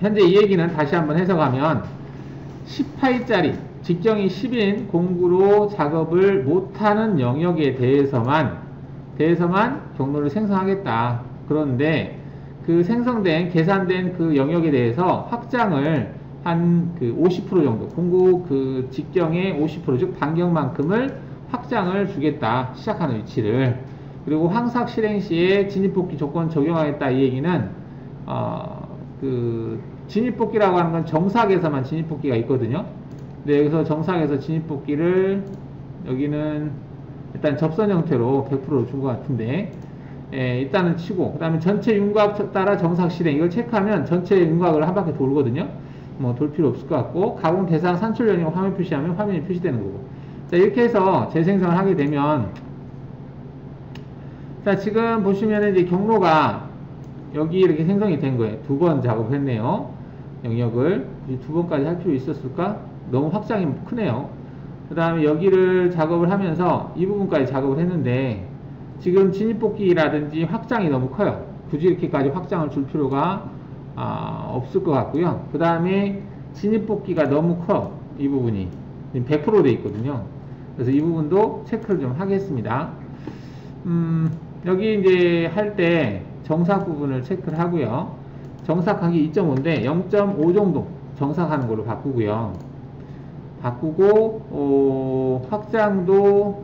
현재 이 얘기는 다시 한번 해석하면 10파이짜리 직경이 10인 공구로 작업을 못하는 영역에 대해서만 경로를 생성하겠다. 그런데 그 생성된, 계산된 그 영역에 대해서 확장을 한 그 50% 정도, 공구 그 직경의 50%, 즉 반경만큼을 확장을 주겠다. 시작하는 위치를. 그리고 항삭 실행 시에 진입복귀 조건 적용하겠다. 이 얘기는 그 진입복귀라고 하는 건 정삭에서만 진입복귀가 있거든요. 근데 여기서 정삭에서 진입복귀를 여기는 일단 접선 형태로 100%로 준 것 같은데, 일단은 치고, 그 다음에 전체 윤곽 따라 정삭 실행, 이걸 체크하면 전체 윤곽을 한 바퀴 돌거든요. 뭐 돌 필요 없을 것 같고, 가공 대상 산출 연료 화면 표시하면 화면이 표시되는 거고. 자, 이렇게 해서 재생성을 하게 되면, 자, 지금 보시면은 이제 경로가 여기 이렇게 생성이 된 거예요. 2번 작업했네요. 영역을. 2번까지 할 필요 있었을까? 너무 확장이 크네요. 그 다음에 여기를 작업을 하면서 이 부분까지 작업을 했는데, 지금 진입복귀라든지 확장이 너무 커요. 굳이 이렇게까지 확장을 줄 필요가 없을 것 같고요. 그 다음에 진입복귀가 너무 커. 이 부분이 100% 돼 있거든요. 그래서 이 부분도 체크를 좀 하겠습니다. 여기 이제 할 때 정삭 부분을 체크를 하고요. 정삭하기 2.5인데 0.5 정도 정삭하는 걸로 바꾸고요. 바꾸고 확장도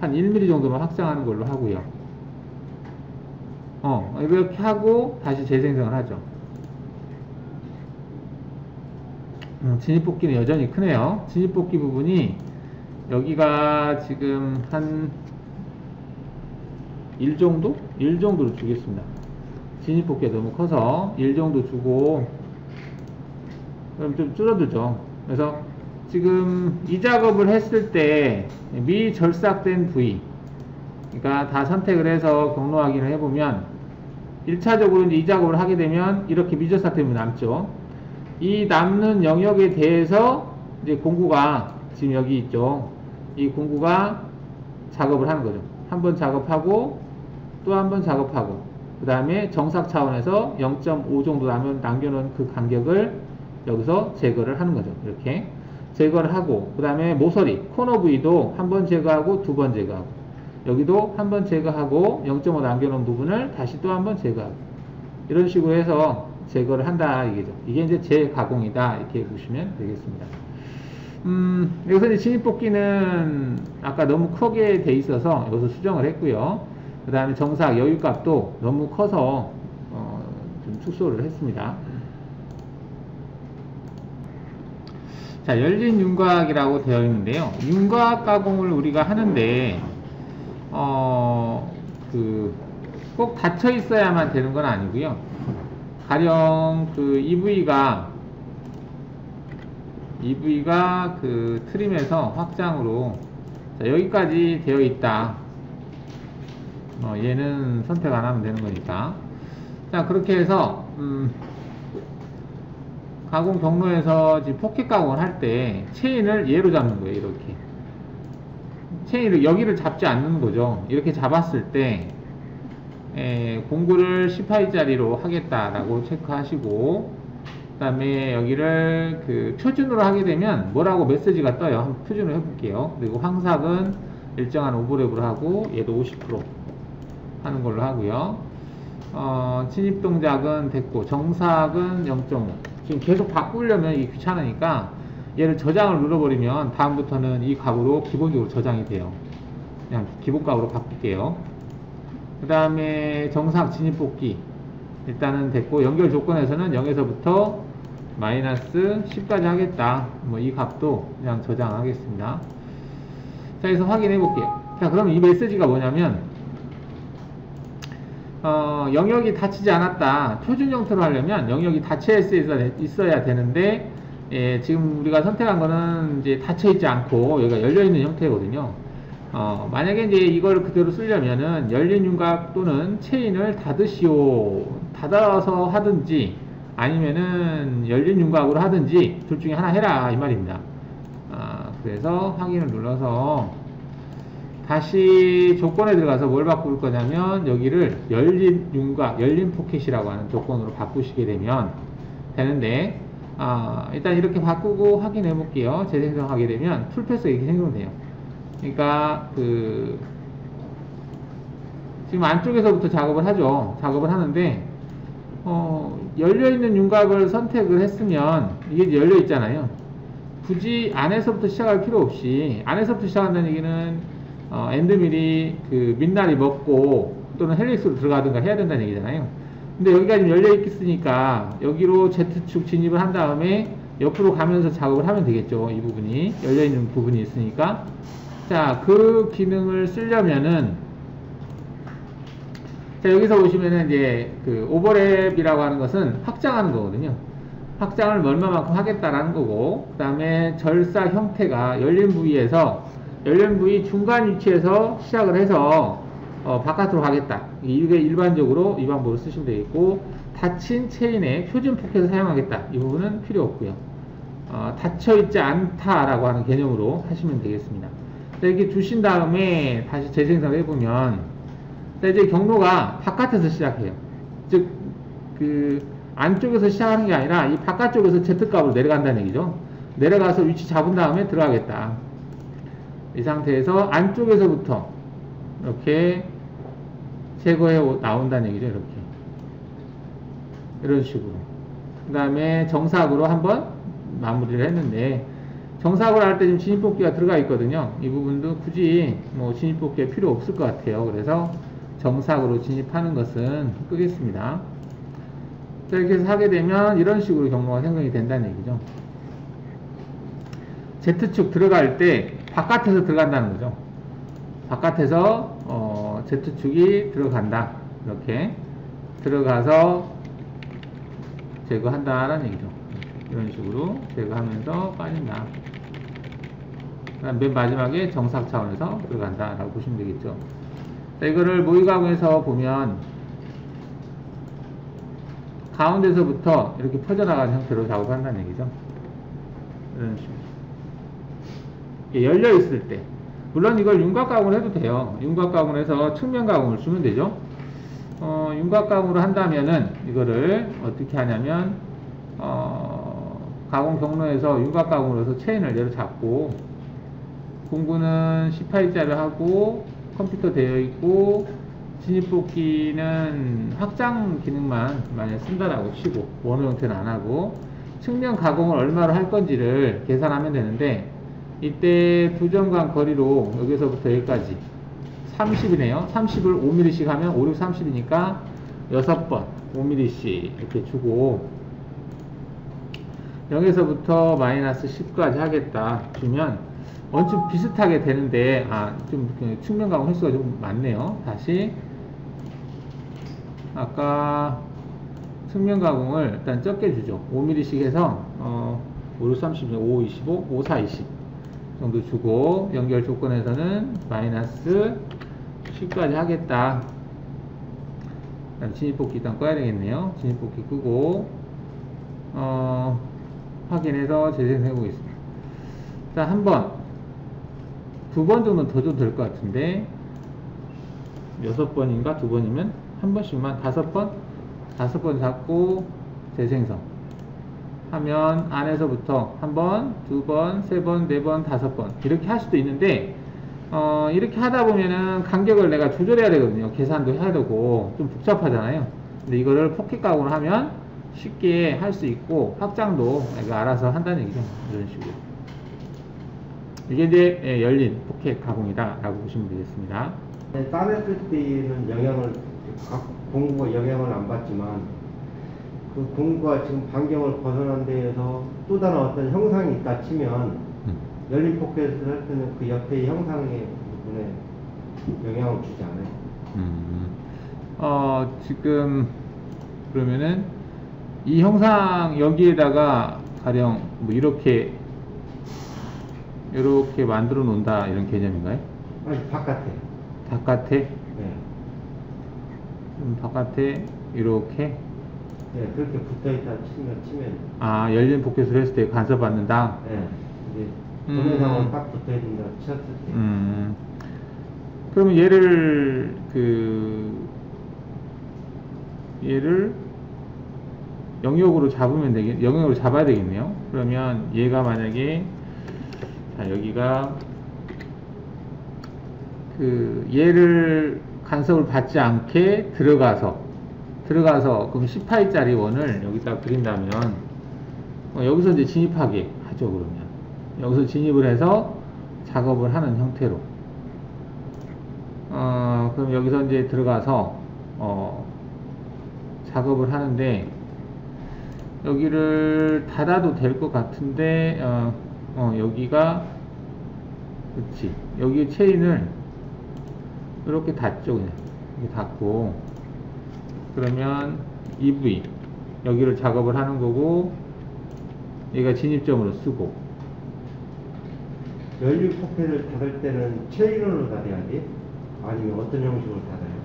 한 1mm 정도만 확장하는 걸로 하고요. 이렇게 하고 다시 재생성을 하죠. 진입복귀는 여전히 크네요. 진입복귀 부분이 여기가 지금 한 1 정도? 1 정도로 주겠습니다. 진입복귀가 너무 커서 1 정도 주고, 그럼 좀 줄어들죠. 그래서 지금 이 작업을 했을 때 미절삭된 부위, 그러니까 다 선택을 해서 경로 확인을 해보면 1차적으로 이제 이 작업을 하게 되면 이렇게 미절삭된 부분이 남죠. 이 남는 영역에 대해서 이제 공구가 지금 여기 있죠. 이 공구가 작업을 하는 거죠. 한번 작업하고 또 한 번 작업하고, 그 다음에 정삭 차원에서 0.5 정도 남겨놓은 그 간격을 여기서 제거를 하는 거죠. 이렇게 제거를 하고, 그 다음에 모서리, 코너 부위도 한 번 제거하고 두 번 제거하고, 여기도 한 번 제거하고 0.5 남겨놓은 부분을 다시 또 한 번 제거하고, 이런 식으로 해서 제거를 한다 이게죠. 이게 이제 재가공이다, 이렇게 보시면 되겠습니다. 여기서 이제 진입복귀는 아까 너무 크게 돼 있어서 여기서 수정을 했고요. 그 다음에 정삭 여유값도 너무 커서 좀 축소를 했습니다. 자, 열린 윤곽이라고 되어 있는데요. 윤곽 가공을 우리가 하는데, 꼭 닫혀 있어야만 되는 건 아니고요. 가령 그 EV가 그 트림에서 확장으로 자, 여기까지 되어 있다. 얘는 선택 안 하면 되는 거니까. 자, 그렇게 해서 가공 경로에서 지금 포켓 가공을 할 때 체인을 얘로 잡는 거예요. 이렇게 체인을 여기를 잡지 않는 거죠. 이렇게 잡았을 때 공구를 10파이짜리로 하겠다라고 체크하시고, 그 다음에 여기를 그 표준으로 하게 되면 뭐라고 메시지가 떠요. 한번 표준으로 해볼게요. 그리고 황삭은 일정한 오버랩으로 하고 얘도 50% 하는 걸로 하고요. 진입 동작은 됐고 정삭은 0.5. 지금 계속 바꾸려면 이게 귀찮으니까 얘를 저장을 눌러버리면 다음부터는 이 값으로 기본적으로 저장이 돼요. 그냥 기본값으로 바꿀게요. 그 다음에 정삭 진입 뽑기 일단은 됐고, 연결 조건에서는 0에서부터 마이너스 10까지 하겠다. 뭐 이 값도 그냥 저장하겠습니다. 자, 그래서 확인해 볼게요. 자, 그럼 이 메시지가 뭐냐면 영역이 닫히지 않았다. 표준 형태로 하려면 영역이 닫혀 있어야 되는데, 지금 우리가 선택한 거는 이제 닫혀 있지 않고 여기가 열려 있는 형태거든요. 만약에 이제 이걸 그대로 쓰려면은 열린 윤곽 또는 체인을 닫아서 하든지 아니면은 열린 윤곽으로 하든지 둘 중에 하나 해라 이 말입니다. 그래서 확인을 눌러서 다시 조건에 들어가서 뭘 바꿀 거냐면 여기를 열린 윤곽, 열린 포켓이라고 하는 조건으로 바꾸시게 되면 되는데, 일단 이렇게 바꾸고 확인해 볼게요. 재생성하게 되면 풀패스 이렇게 생성돼요. 그러니까 지금 안쪽에서부터 작업을 하죠. 작업을 하는데 열려있는 윤곽을 선택을 했으면 이게 열려 있잖아요. 굳이 안에서부터 시작할 필요 없이, 안에서부터 시작한다는 얘기는 엔드밀이 그 민날이 먹고 또는 헬릭스로 들어가든가 해야 된다는 얘기잖아요. 근데 여기가 지금 열려 있으니까 여기로 Z축 진입을 한 다음에 옆으로 가면서 작업을 하면 되겠죠. 이 부분이 열려 있는 부분이 있으니까. 자, 그 기능을 쓰려면은, 자, 여기서 보시면은 이제 그 오버랩이라고 하는 것은 확장하는 거거든요. 확장을 얼마만큼 하겠다라는 거고, 그 다음에 절사 형태가 열린 부위 중간 위치에서 시작을 해서 바깥으로 가겠다. 이게 일반적으로 이 방법으로 쓰시면 되겠고, 닫힌 체인에 표준 포켓을 사용하겠다. 이 부분은 필요 없고요. 닫혀있지 않다라고 하는 개념으로 하시면 되겠습니다. 이렇게 주신 다음에 다시 재생성을 해보면, 이제 경로가 바깥에서 시작해요. 즉, 그 안쪽에서 시작하는 게 아니라 이 바깥쪽에서 Z값으로 내려간다는 얘기죠. 내려가서 위치 잡은 다음에 들어가겠다. 이 상태에서 안쪽에서부터 이렇게 제거해 나온다는 얘기죠. 이렇게 이런 식으로. 그 다음에 정삭으로 한번 마무리를 했는데, 정삭으로 할 때 지금 진입뽑기가 들어가 있거든요. 이 부분도 굳이 뭐 진입뽑기가 필요 없을 것 같아요. 그래서 정삭으로 진입하는 것은 끄겠습니다. 자, 이렇게 해서 하게 되면 이런 식으로 경로가 생성이 된다는 얘기죠. Z축 들어갈 때 바깥에서 들어간다는 거죠. 바깥에서 Z축이 들어간다. 이렇게 들어가서 제거한다라는 얘기죠. 이런 식으로 제거하면서 빠진다. 그다음 맨 마지막에 정삭 차원에서 들어간다 라고 보시면 되겠죠. 자, 이거를 모의가공에서 보면 가운데서부터 이렇게 퍼져나가는 형태로 작업한다는 얘기죠. 이런 식으로 열려 있을 때, 물론 이걸 윤곽가공을 해도 돼요. 윤곽가공을 해서 측면가공을 주면 되죠. 윤곽가공으로 한다면은 이거를 어떻게 하냐면 가공 경로에서 윤곽가공으로 해서 체인을 내려잡고, 공구는 10파이짜리 하고 컴퓨터 되어 있고, 진입뽑기는 확장 기능만 만약 쓴다라고 치고 원호 형태는 안 하고, 측면 가공을 얼마로 할 건지를 계산하면 되는데, 이때 두 점 간 거리로 여기서부터 여기까지 30이네요. 30을 5mm씩 하면 5, 6, 30이니까 6번 5mm씩 이렇게 주고, 0에서부터 마이너스 10까지 하겠다 주면 원칙 비슷하게 되는데, 좀 측면 가공 횟수가 좀 많네요. 다시 아까 측면 가공을 일단 적게 주죠. 5mm씩 해서 5, 6, 30, 5, 25, 5, 4, 20 정도 주고, 연결 조건에서는 마이너스 10까지 하겠다. 그다음 진입복귀 일단 꺼야 되겠네요. 진입복귀 끄고 확인해서 재생해 보겠습니다. 자, 한 번, 두 번 정도 더 줘도 될 것 같은데, 6번인가 2번이면 한 번씩만 5번? 5번 잡고 재생성 하면 안에서부터 한 번, 두 번, 세 번, 네 번, 5번 이렇게 할 수도 있는데, 이렇게 하다 보면은 간격을 내가 조절해야 되거든요. 계산도 해야 되고 좀 복잡하잖아요. 근데 이거를 포켓 가공을 하면 쉽게 할 수 있고, 확장도 내가 알아서 한다는 얘기죠. 이런 식으로. 이게 이제 열린 포켓 가공이다 라고 보시면 되겠습니다. 따냈을 때는 공구가 영향을 안 받지만, 그 공구가 지금 반경을 벗어난 데에서 또 다른 어떤 형상이 있다 치면 열린 포켓을 할 때는 그 옆에 형상의 부분에 영향을 주지 않아요. 지금 그러면은 이 형상 여기에다가 가령 뭐 이렇게 만들어 놓는다 이런 개념인가요? 아니, 바깥에. 바깥에? 네. 바깥에 이렇게? 네, 그렇게 붙어있다 치면. 아, 열린 포켓을 했을 때 간섭받는다? 네. 이제 동영상은 딱 붙어야 된다 쳤을 때. 그러면 얘를 영역으로 영역으로 잡아야 되겠네요. 그러면 얘가 만약에, 자, 여기가 얘를 간섭을 받지 않게 들어가서 그럼 10파이짜리 원을 여기다 그린다면, 여기서 이제 진입하게 하죠. 그러면 여기서 진입을 해서 작업을 하는 형태로, 그럼 여기서 이제 들어가서 작업을 하는데, 여기를 닫아도 될 것 같은데, 여기가, 그렇지, 여기 체인을 이렇게 닫죠. 그냥 이렇게 닫고, 그러면 EV 여기를 작업을 하는 거고, 얘가 진입점으로 쓰고. 열린 포켓을 닫을 때는 체인으로 닫아야지? 아니면 어떤 형식으로 닫아요?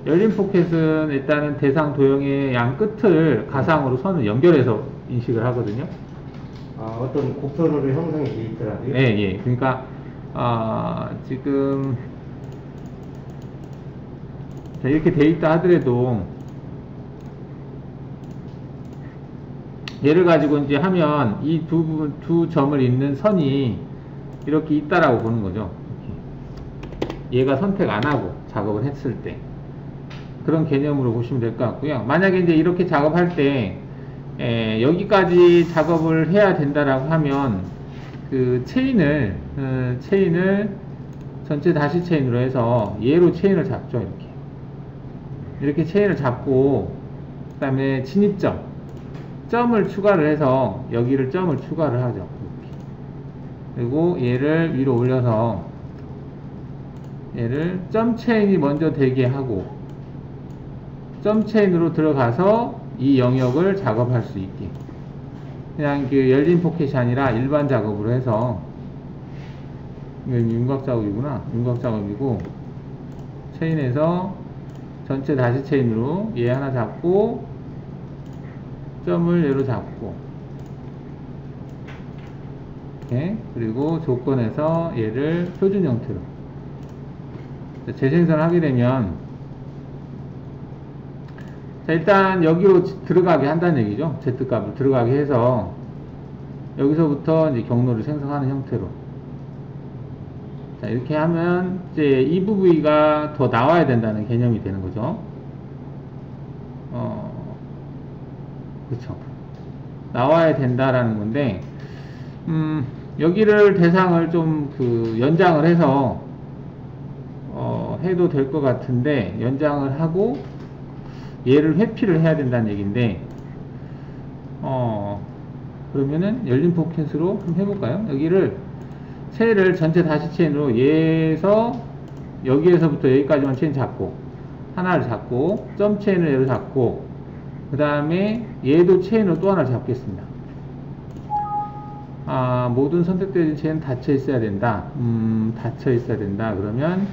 열린 포켓은 일단은 대상 도형의 양 끝을 가상으로 선을 연결해서 인식을 하거든요. 아, 어떤 곡선으로 형성이 되어 있더라고요? 예, 예. 그러니까 지금 이렇게 돼 있다 하더라도, 얘를 가지고 이제 하면 이 두 점을 잇는 선이 이렇게 있다라고 보는 거죠. 이렇게. 얘가 선택 안 하고 작업을 했을 때 그런 개념으로 보시면 될 것 같고요. 만약에 이제 이렇게 작업할 때 여기까지 작업을 해야 된다라고 하면 그 체인을 전체 다시 체인으로 해서 얘로 체인을 잡죠. 이렇게 체인을 잡고, 그 다음에 점을 추가를 해서 여기를 점을 추가를 하죠. 이렇게. 그리고 얘를 위로 올려서 얘를 점 체인이 먼저 되게 하고, 점 체인으로 들어가서 이 영역을 작업할 수 있게, 그냥 열린 포켓이 아니라 일반 작업으로 해서, 이건 윤곽 작업이구나. 윤곽 작업이고, 체인에서 전체 다시 체인으로 얘 하나 잡고, 점을 얘로 잡고, 이렇게. 그리고 조건에서 얘를 표준 형태로 재생성을 하게 되면, 자, 일단 여기로 들어가게 한다는 얘기죠. Z값을 들어가게 해서 여기서부터 이제 경로를 생성하는 형태로. 자, 이렇게 하면 이제 EV가 더 나와야 된다는 개념이 되는 거죠. 그쵸. 나와야 된다라는 건데, 여기를 대상을 좀 연장을 해서 해도 될 것 같은데, 연장을 하고 얘를 회피를 해야 된다는 얘기인데, 그러면은 열린 포켓으로 한번 해볼까요? 여기를 체인을 전체 다시 체인으로 여기에서부터 여기까지만 체인 잡고, 하나를 잡고 점 체인을 얘로 잡고 그 다음에 얘도 체인으로 또 하나를 잡겠습니다. 모든 선택되어진 체인은 닫혀 있어야 된다. 닫혀 있어야 된다. 그러면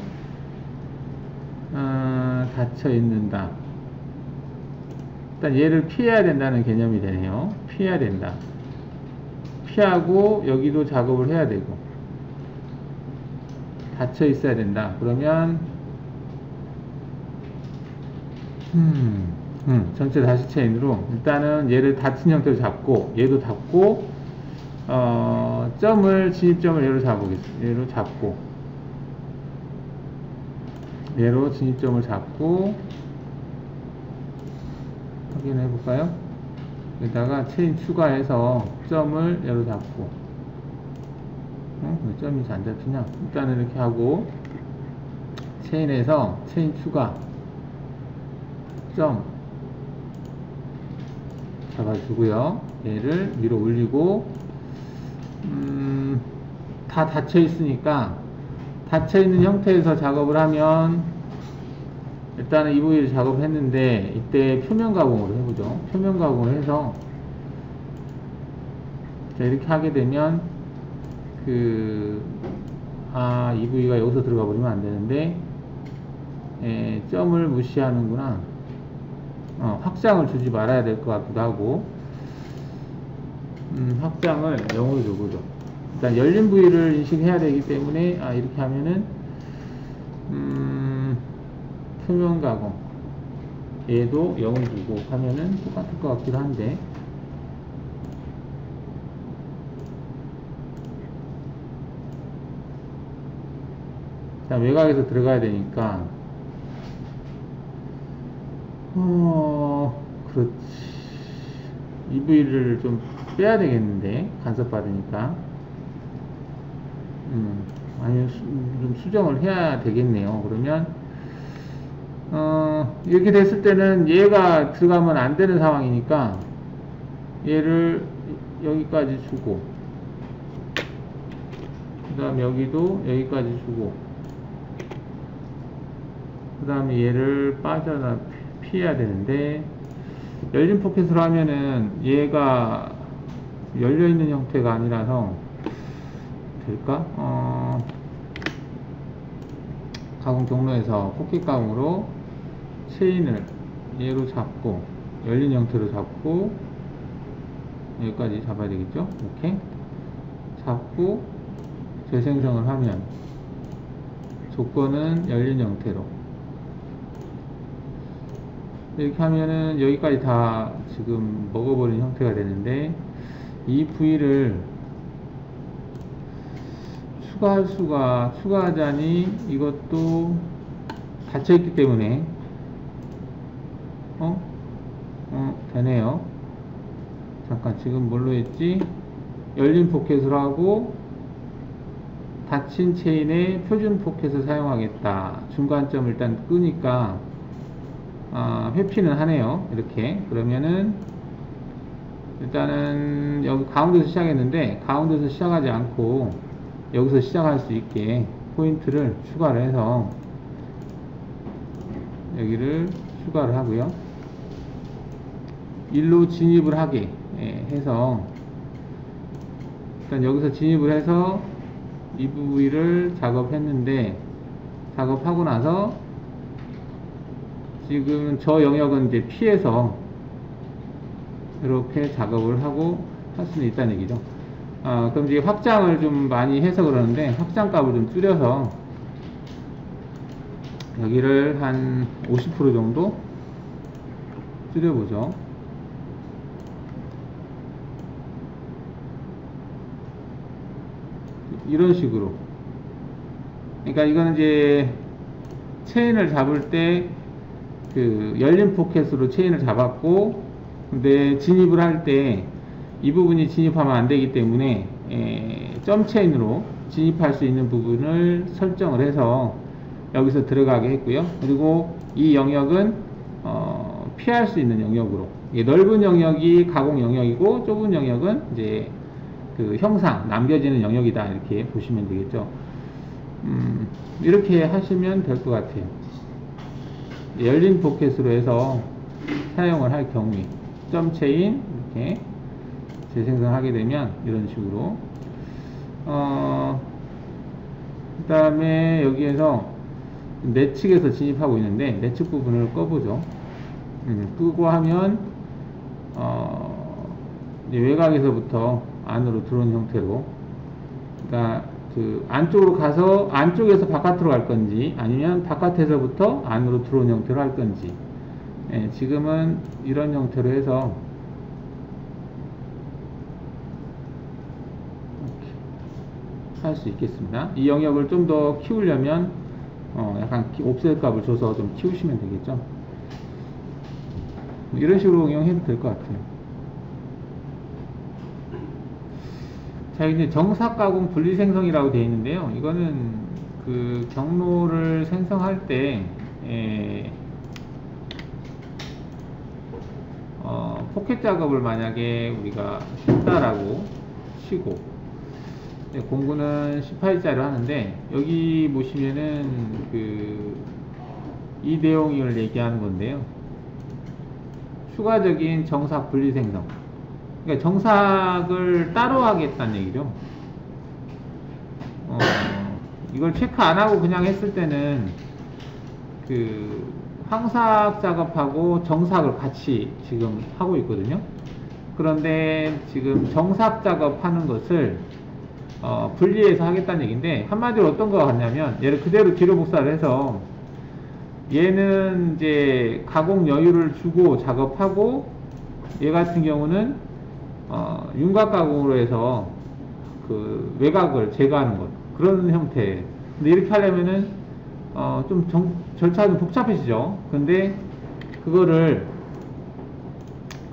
닫혀 있는다. 일단 얘를 피해야 된다는 개념이 되네요. 피해야 된다. 피하고 여기도 작업을 해야 되고 닫혀 있어야 된다. 그러면 전체 다시 체인으로 일단은 얘를 닫힌 형태로 잡고 얘도 잡고 점을 진입점을 얘로 잡아보겠습니다. 얘로 잡고 얘로 진입점을 잡고 확인해 볼까요? 여기다가 체인 추가해서 점을 얘로 잡고 왜 점이 잘 안 잡히냐? 일단은 이렇게 하고 체인에서 체인 추가 점 잡아주고요. 얘를 위로 올리고 다 닫혀 있으니까 닫혀 있는 형태에서 작업을 하면 일단은 이 부위를 작업했는데 이때 표면 가공을 해보죠. 표면 가공을 해서 자, 이렇게 하게 되면 이 부위가 여기서 들어가 버리면 안 되는데 점을 무시하는구나. 확장을 주지 말아야 될 것 같기도 하고 확장을 0으로 줘보죠. 일단 열린 부위를 인식해야 되기 때문에 이렇게 하면은 표면 가공 얘도 0을 주고 하면은 똑같을 것 같기도 한데 자, 외곽에서 들어가야 되니까 그렇지. 이 부위를 좀 빼야 되겠는데 간섭 받으니까 아니면 좀 수정을 해야 되겠네요. 그러면 이렇게 됐을 때는 얘가 들어가면 안 되는 상황이니까 얘를 여기까지 주고 그 다음에 여기도 여기까지 주고 그 다음에 얘를 피해야 되는데 열린 포켓으로 하면은 얘가 열려있는 형태가 아니라서 될까? 가공 경로에서 포켓 가공으로 체인을 얘로 잡고 열린 형태로 잡고 여기까지 잡아야 되겠죠? 이렇게 잡고 재생성을 하면 조건은 열린 형태로 이렇게 하면은 여기까지 다 지금 먹어버린 형태가 되는데 이 부위를 추가하자니 이것도 닫혀있기 때문에 되네요. 잠깐 지금 뭘로 했지? 열린 포켓으로 하고 닫힌 체인에 표준 포켓을 사용하겠다. 중간점 일단 끄니까 회피는 하네요. 이렇게 그러면은 일단은 여기 가운데서 시작했는데 가운데서 시작하지 않고 여기서 시작할 수 있게 포인트를 추가를 해서 여기를 추가를 하고요. 일로 진입을 하게 해서 일단 여기서 진입을 해서 이 부위를 작업했는데 작업하고 나서 지금 저 영역은 이제 피해서 이렇게 작업을 하고 할 수는 있다는 얘기죠. 그럼 이제 확장을 좀 많이 해서 그러는데 확장 값을 좀 줄여서 여기를 한 50% 정도 줄여보죠. 이런 식으로. 그러니까 이거는 이제 체인을 잡을 때 그 열린 포켓으로 체인을 잡았고 근데 진입을 할 때 이 부분이 진입하면 안 되기 때문에 점 체인으로 진입할 수 있는 부분을 설정을 해서 여기서 들어가게 했고요. 그리고 이 영역은 피할 수 있는 영역으로 넓은 영역이 가공 영역이고 좁은 영역은 이제 그 형상 남겨지는 영역이다 이렇게 보시면 되겠죠. 이렇게 하시면 될 것 같아요. 열린 포켓으로 해서 사용을 할 경우에 점 체인 이렇게 재생성하게 되면 이런 식으로 그 다음에 여기에서 내측에서 진입하고 있는데 내측 부분을 꺼보죠. 끄고 하면 이제 외곽에서부터 안으로 들어온 형태로, 그러니까 그 안쪽으로 가서 안쪽에서 바깥으로 갈 건지 아니면 바깥에서부터 안으로 들어온 형태로 할 건지, 예, 지금은 이런 형태로 해서 할 수 있겠습니다. 이 영역을 좀 더 키우려면 약간 옵셋 값을 줘서 좀 키우시면 되겠죠. 이런 식으로 응용해도 될 것 같아요. 자, 이제 정삭가공 분리생성이라고 되어 있는데요. 이거는 그 경로를 생성할 때 포켓 작업을 만약에 우리가 했다라고 치고, 공구는 18짜리로 하는데, 여기 보시면은 이 내용을 얘기하는 건데요. 추가적인 정삭 분리생성, 그러니까 정삭을 따로 하겠다는 얘기죠. 이걸 체크 안 하고 그냥 했을 때는 그 황삭 작업하고 정삭을 같이 지금 하고 있거든요. 그런데 지금 정삭 작업하는 것을 분리해서 하겠다는 얘기인데, 한마디로 어떤 거 같냐면, 얘를 그대로 뒤로 복사를 해서 얘는 이제 가공 여유를 주고 작업하고, 얘 같은 경우는 윤곽 가공으로 해서 그 외곽을 제거하는 것, 그런 형태. 근데 이렇게 하려면은 좀 절차가 좀 복잡해지죠. 근데 그거를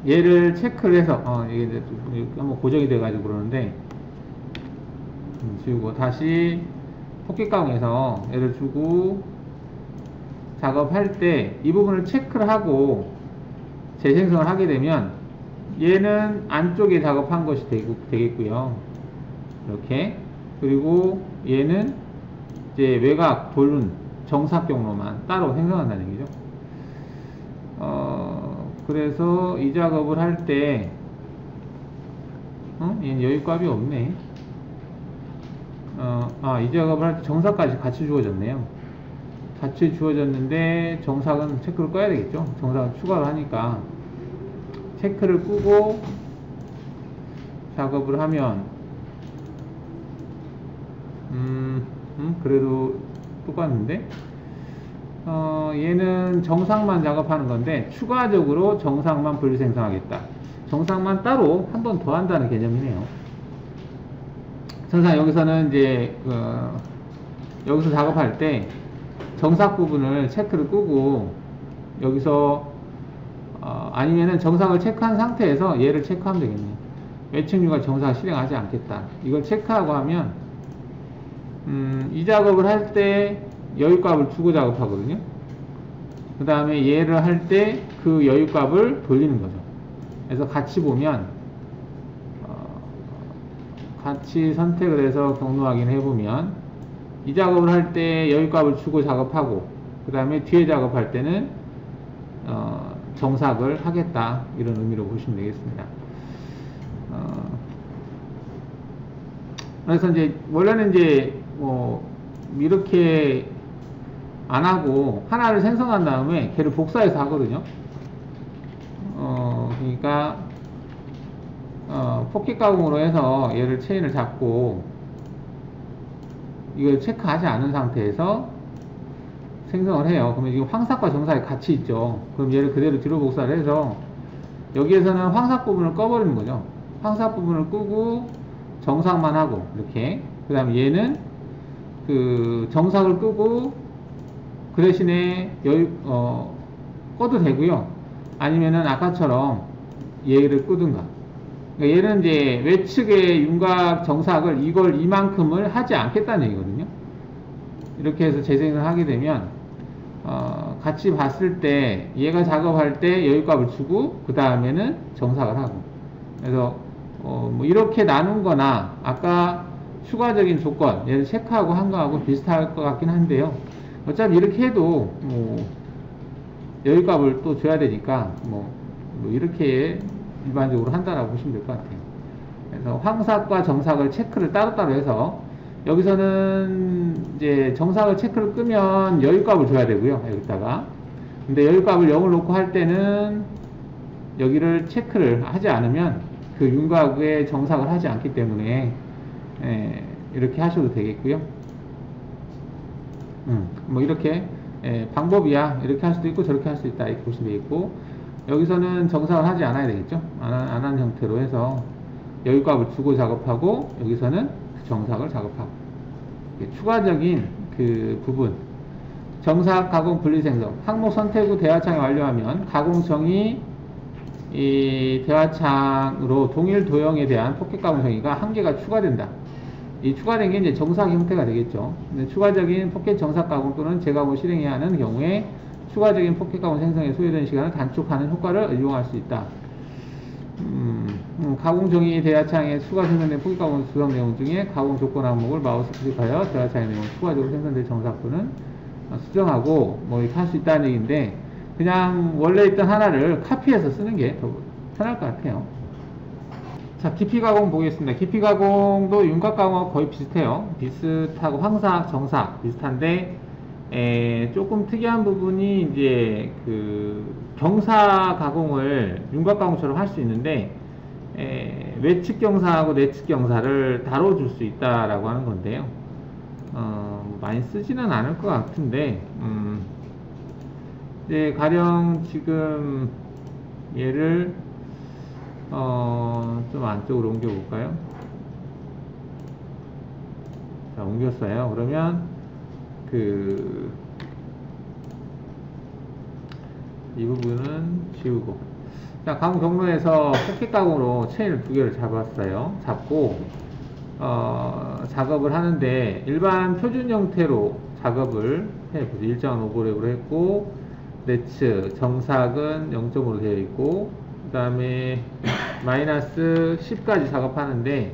얘를 체크를 해서 이게 이제 좀 한번 고정이 돼 가지고 그러는데, 지우고 다시 포켓 가공해서 얘를 주고 작업할 때 이 부분을 체크를 하고 재생성을 하게 되면 얘는 안쪽에 작업한 것이 되겠고요. 이렇게. 그리고 얘는 이제 외곽 돌은 정삭 경로만 따로 생성한다는 얘기죠. 그래서 이 작업을 할 때 얘는 여유값이 없네. 이 작업을 할 때 정삭까지 같이 주어졌네요. 같이 주어졌는데 정삭은 체크를 꺼야 되겠죠. 정삭을 추가를 하니까 체크를 끄고 작업을 하면 그래도 똑같은데, 얘는 정삭만 작업하는 건데 추가적으로 정삭만 분리 생성하겠다. 정삭만 따로 한 번 더 한다는 개념이네요. 항상 여기서는 이제 여기서 작업할 때 정삭 부분을 체크를 끄고, 여기서 아니면은 정삭을 체크한 상태에서 얘를 체크하면 되겠네요. 외측류가 정삭을 실행하지 않겠다. 이걸 체크하고 하면 이 작업을 할 때 여유값을 주고 작업하거든요. 그 다음에 얘를 할 때 그 여유값을 돌리는 거죠. 그래서 같이 보면 같이 선택을 해서 경로 확인해 보면 이 작업을 할 때 여유값을 주고 작업하고, 그 다음에 뒤에 작업할 때는 정삭을 하겠다, 이런 의미로 보시면 되겠습니다. 그래서 이제 원래는 이제 뭐 이렇게 안 하고 하나를 생성한 다음에 걔를 복사해서 하거든요. 그러니까 포켓 가공으로 해서 얘를 체인을 잡고 이걸 체크하지 않은 상태에서 생성을 해요. 그러면 지금 황삭과 정삭이 같이 있죠. 그럼 얘를 그대로 뒤로 복사를 해서 여기에서는 황삭 부분을 꺼버리는 거죠. 황삭 부분을 끄고 정삭만 하고, 이렇게. 그 다음에 얘는 그 정삭을 끄고 그 대신에 꺼도 되고요. 아니면은 아까처럼 얘를 끄든가. 그러니까 얘는 이제 외측의 윤곽 정삭을 이만큼을 하지 않겠다는 얘기거든요. 이렇게 해서 재생을 하게 되면 같이 봤을 때 얘가 작업할 때 여유값을 주고 그 다음에는 정삭을 하고, 그래서 뭐 이렇게 나눈 거나 아까 추가적인 조건 얘를 체크하고 한 거하고 비슷할 것 같긴 한데요. 어차피 이렇게 해도 뭐 여유값을 또 줘야 되니까 뭐 이렇게 일반적으로 한다라고 보시면 될 것 같아요. 그래서 황삭과 정삭을 체크를 따로따로 해서 여기서는 이제 정삭을 체크를 끄면 여유값을 줘야 되고요. 여기다가. 근데 여유값을 0을 놓고 할 때는 여기를 체크를 하지 않으면 그 윤곽에 정삭을 하지 않기 때문에 이렇게 하셔도 되겠고요. 뭐 이렇게 방법이야. 이렇게 할 수도 있고 저렇게 할 수 있다. 이렇게 보시면 되겠고, 여기서는 정삭을 하지 않아야 되겠죠. 안 한 형태로 해서 여유값을 주고 작업하고, 여기서는 정삭을 작업하고, 추가적인 그 부분, 정삭, 가공, 분리생성, 항목 선택 후 대화창이 완료하면 가공청이 이 대화창으로 동일 도형에 대한 포켓 가공청이가 한 개가 추가된다. 이 추가된 게 이제 정삭 형태가 되겠죠. 근데 추가적인 포켓 정삭 가공 또는 재가공을 실행해야 하는 경우에 추가적인 포켓 가공 생성에 소요되는 시간을 단축하는 효과를 이용할 수 있다. 가공 정의 대화창에 추가 생성된 포켓 가공 구성 내용 중에 가공 조건 항목을 마우스 클릭하여 대화창의 내용을 추가적으로 생성될 정삭분은 수정하고 뭐 이렇게 할 수 있다는 얘기인데, 그냥 원래 있던 하나를 카피해서 쓰는 게 더 편할 것 같아요. 자, 깊이 가공 보겠습니다. 깊이 가공도 윤곽 가공하고 거의 비슷해요. 비슷하고 황삭, 정삭 비슷한데, 조금 특이한 부분이 이제 그 경사 가공을 윤곽 가공처럼 할 수 있는데, 외측 경사하고 내측 경사를 다뤄줄 수 있다라고 하는 건데요. 많이 쓰지는 않을 것 같은데, 이제 가령 지금 얘를 좀 안쪽으로 옮겨 볼까요? 자, 옮겼어요. 그러면 이 부분은 지우고, 자, 가공 경로에서 포켓 가공으로 체인을 2개를 잡았어요. 잡고 작업을 하는데 일반 표준 형태로 작업을 해보죠. 일정한 오버랩으로 했고, 내측 정삭은 0점으로 되어 있고, 그 다음에 마이너스 10까지 작업하는데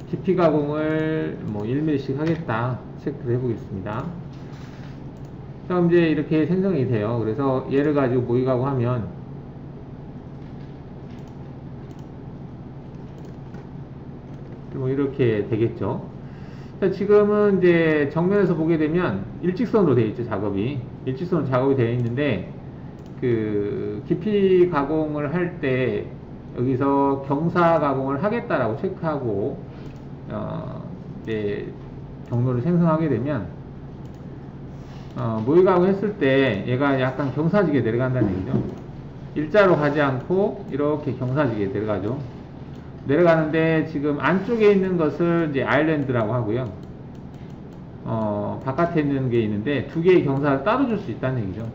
깊이 가공을 뭐 1mm씩 하겠다 체크를 해보겠습니다. 그럼 이제 이렇게 생성이 돼요. 그래서 얘를 가지고 모의 가공하면 뭐 이렇게 되겠죠. 지금은 이제 정면에서 보게 되면 일직선으로 되어 있죠. 작업이 일직선으로 작업이 되어 있는데, 그 깊이 가공을 할 때 여기서 경사 가공을 하겠다라고 체크하고 이제 경로를 생성하게 되면 모의 가공 했을 때 얘가 약간 경사지게 내려간다는 얘기죠. 일자로 가지 않고 이렇게 경사지게 내려가죠. 내려가는데 지금 안쪽에 있는 것을 이제 아일랜드라고 하고요. 바깥에 있는 게 있는데 2개의 경사를 따로 줄 수 있다는 얘기죠.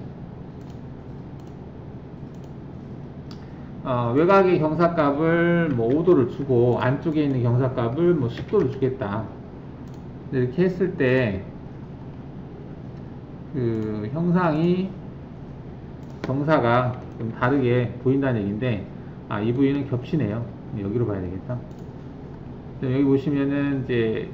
외곽의 경사값을 뭐 5도를 주고 안쪽에 있는 경사값을 뭐 10도를 주겠다. 이렇게 했을 때 그 형상이 경사가 좀 다르게 보인다는 얘기인데, 이 부위는 겹치네요. 여기로 봐야 되겠다. 여기 보시면은 이제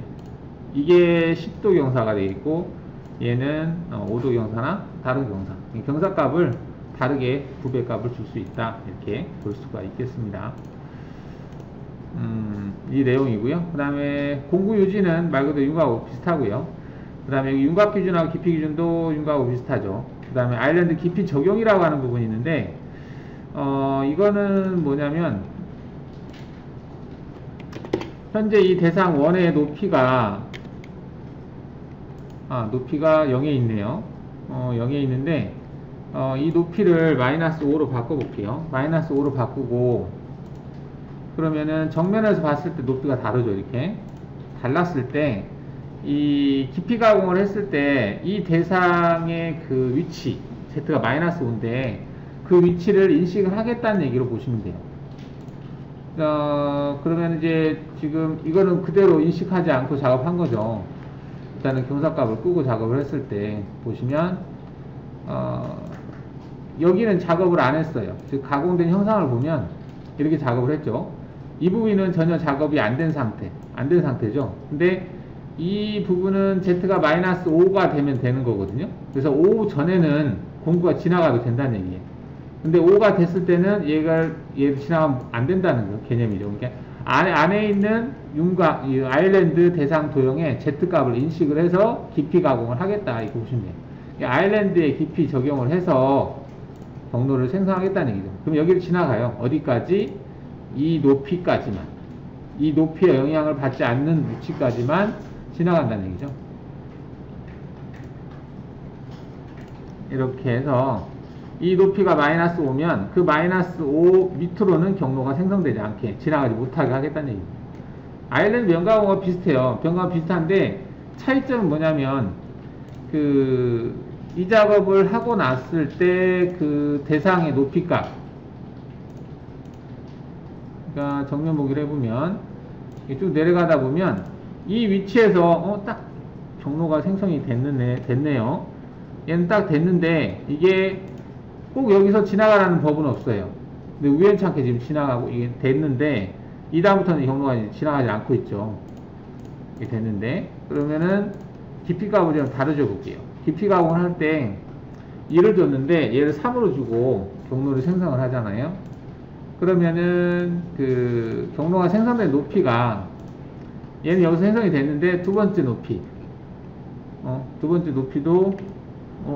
이게 10도 경사가 되어 있고 얘는 5도 경사나 다른 경사, 경사값을 다르게 부배값을 줄 수 있다, 이렇게 볼 수가 있겠습니다. 이 내용이고요. 그 다음에 공구 유지는 말 그대로 윤곽하고 비슷하고요. 그 다음에 여기 윤곽 기준하고 깊이 기준도 윤곽하고 비슷하죠. 그 다음에 아일랜드 깊이 적용이라고 하는 부분이 있는데, 이거는 뭐냐면 현재 이 대상 1의 높이가 0에 있네요. 0에 있는데 이 높이를 마이너스 5로 바꿔 볼게요. 마이너스 5로 바꾸고, 그러면은 정면에서 봤을 때 높이가 다르죠. 이렇게 달랐을 때 이 깊이 가공을 했을 때 이 대상의 그 위치 Z가 마이너스 5인데 그 위치를 인식을 하겠다는 얘기로 보시면 돼요. 그러면 이제 지금 이거는 그대로 인식하지 않고 작업한 거죠. 일단은 경사값을 끄고 작업을 했을 때 보시면 여기는 작업을 안 했어요. 즉 가공된 형상을 보면 이렇게 작업을 했죠. 이 부위는 전혀 작업이 안 된 상태죠. 근데 이 부분은 Z가 마이너스 5가 되면 되는 거거든요. 그래서 5 전에는 공구가 지나가도 된다는 얘기예요. 근데 5가 됐을 때는 얘를 지나가면 안 된다는 거 개념이죠. 그러니까 안에 있는 이 아일랜드 대상 도형의 Z값을 인식을 해서 깊이 가공을 하겠다. 이렇게 보시면 돼요. 이 아일랜드에 깊이 적용을 해서 경로를 생성하겠다는 얘기죠. 그럼 여기를 지나가요. 어디까지? 이 높이까지만. 이 높이에 영향을 받지 않는 위치까지만 지나간다는 얘기죠. 이렇게 해서 이 높이가 마이너스 5면 그 마이너스 5 밑으로는 경로가 생성되지 않게 지나가지 못하게 하겠다는 얘기입니다. 아일랜드 면가공과 비슷해요. 면가공 비슷한데 차이점은 뭐냐면 이 작업을 하고 났을 때 그 대상의 높이값, 그러니까 정면 보기를 해보면 쭉 내려가다 보면 이 위치에서 딱 경로가 생성이 됐네요. 얘는 딱 됐는데 이게 꼭 여기서 지나가라는 법은 없어요. 근데 우연찮게 지금 지나가고 이게 됐는데 이 다음부터는 경로가 지나가지 않고 있죠. 이게 됐는데 그러면은 깊이값을 좀 다르죠 볼게요. 깊이 가공을 할 때 1을 줬는데 얘를 3으로 주고 경로를 생성을 하잖아요. 그러면은 그 경로가 생성된 높이가 얘는 여기서 생성이 됐는데 두 번째 높이 두 번째 높이도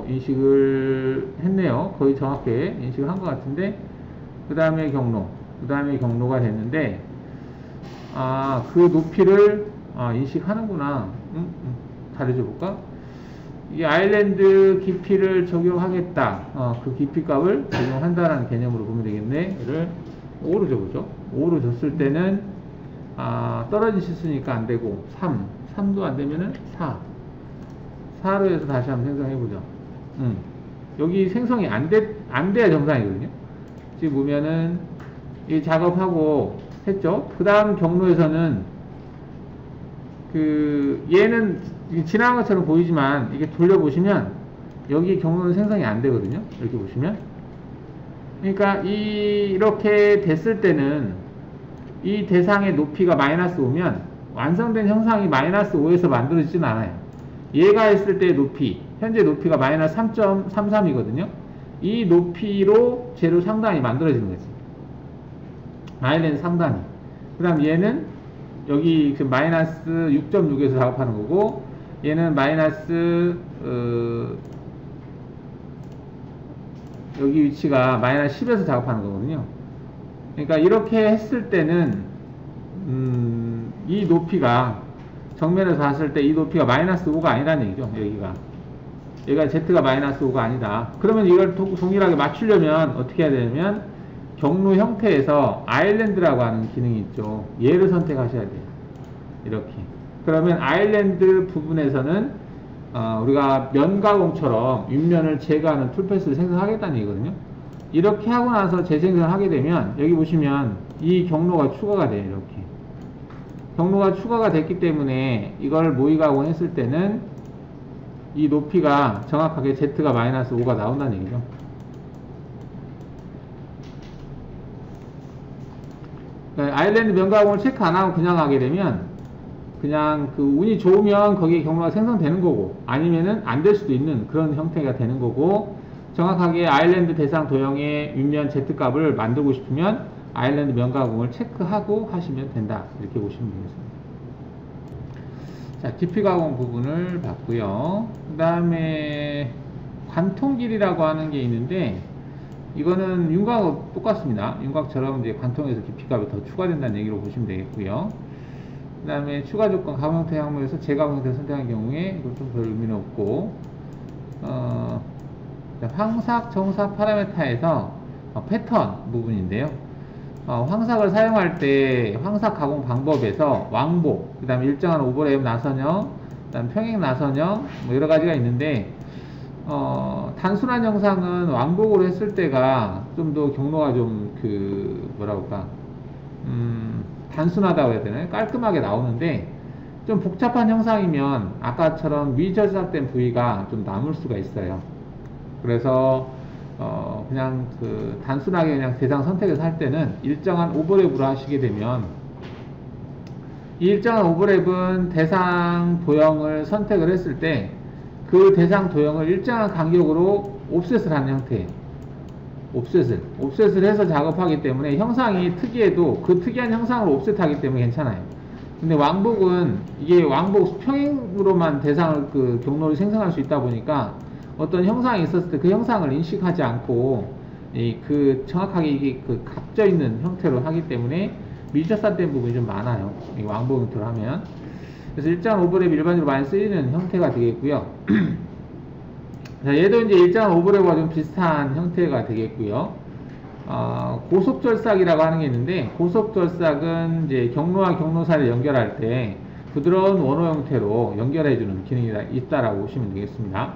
인식을 했네요. 거의 정확하게 인식을 한 것 같은데 그 다음에 경로가 됐는데 그 높이를 인식하는구나. 다르죠 볼까? 이 아일랜드 깊이를 적용하겠다. 그 깊이값을 적용한다라는 개념으로 보면 되겠네. 얘를 5로 줘보죠. 5로 줬을 때는 떨어진 실수니까 안 되고 3도 안 되면은 4로 해서 다시 한번 생성해보죠. 여기 생성이 안 돼야 정상이거든요. 지금 보면은 이 작업하고 했죠. 그 다음 경로에서는 얘는 지나간 것처럼 보이지만 이게 돌려보시면 여기 경로는 생성이 안 되거든요. 이렇게 보시면. 그러니까 이렇게 됐을 때는 이 대상의 높이가 마이너스 5면 완성된 형상이 마이너스 5에서 만들어지진 않아요. 얘가 했을 때의 높이, 현재 높이가 마이너스 3.33이거든요. 이 높이로 재료 상단이 만들어지는 거지. 아일랜드 상단이. 그 다음 얘는 여기 마이너스 6.6에서 작업하는 거고, 얘는 마이너스 여기 위치가 마이너스 10에서 작업하는 거거든요. 그러니까 이렇게 했을 때는 이 높이가 정면에서 봤을 때 이 높이가 마이너스 5가 아니라는 얘기죠. 얘가 Z가 마이너스 5가 아니다. 그러면 이걸 동일하게 맞추려면 어떻게 해야 되냐면 경로 형태에서 아일랜드라고 하는 기능이 있죠. 얘를 선택하셔야 돼요. 이렇게. 그러면 아일랜드 부분에서는 우리가 면 가공처럼 윗면을 제거하는 툴패스를 생성하겠다는 얘기거든요. 이렇게 하고 나서 재생성을 하게 되면 여기 보시면 이 경로가 추가가 돼요. 이렇게. 경로가 추가가 됐기 때문에 이걸 모의 가공했을 때는 이 높이가 정확하게 Z가 마이너스 5가 나온다는 얘기죠. 그러니까 아일랜드 면 가공을 체크 안 하고 그냥 하게 되면 그냥 운이 좋으면 거기에 경로가 생성되는 거고 아니면은 안 될 수도 있는 그런 형태가 되는 거고, 정확하게 아일랜드 대상 도형의 윗면 Z값을 만들고 싶으면 아일랜드 면 가공을 체크하고 하시면 된다. 이렇게 보시면 되겠습니다. 자, 깊이 가공 부분을 봤고요. 그 다음에 관통 길이라고 하는 게 있는데 이거는 윤곽하고 똑같습니다. 윤곽처럼 이제 관통에서 깊이값이 더 추가된다는 얘기로 보시면 되겠고요. 그 다음에 추가 조건 가공 형태 항목에서 재가공 형태를 선택한 경우에 이건 좀 별 의미는 없고, 황삭, 정삭 파라메타에서 패턴 부분인데요. 황삭을 사용할 때 황삭 가공 방법에서 왕복, 그 다음에 일정한 오버랩 나선형, 그 다음 평행 나선형, 뭐 여러 가지가 있는데, 단순한 영상은 왕복으로 했을 때가 좀 더 경로가 좀 단순하다고 해야 되나요? 깔끔하게 나오는데, 좀 복잡한 형상이면 아까처럼 미저작된 부위가 좀 남을 수가 있어요. 그래서 그냥 단순하게 그냥 대상 선택해서 할 때는 일정한 오버랩으로 하시게 되면 이 일정한 오버랩은 대상 도형을 선택을 했을 때 그 대상 도형을 일정한 간격으로 옵셋을 하는 형태예요. 옵셋을 해서 작업하기 때문에 형상이 특이해도 그 특이한 형상으로 옵셋하기 때문에 괜찮아요. 근데 왕복은 이게 왕복 평행으로만 대상을 그 경로를 생성할 수 있다 보니까 어떤 형상이 있었을 때 그 형상을 인식하지 않고 그 정확하게 이게 그 값져 있는 형태로 하기 때문에 미적사된 부분이 좀 많아요. 이 왕복 형태로 하면. 그래서 일정한 오버랩 일반적으로 많이 쓰이는 형태가 되겠고요. 자, 얘도 이제 일정한 오버랩과 좀 비슷한 형태가 되겠고요. 고속절삭이라고 하는 게 있는데, 고속절삭은 이제 경로와 경로사를 연결할 때 부드러운 원호 형태로 연결해주는 기능이 있다라고 보시면 되겠습니다.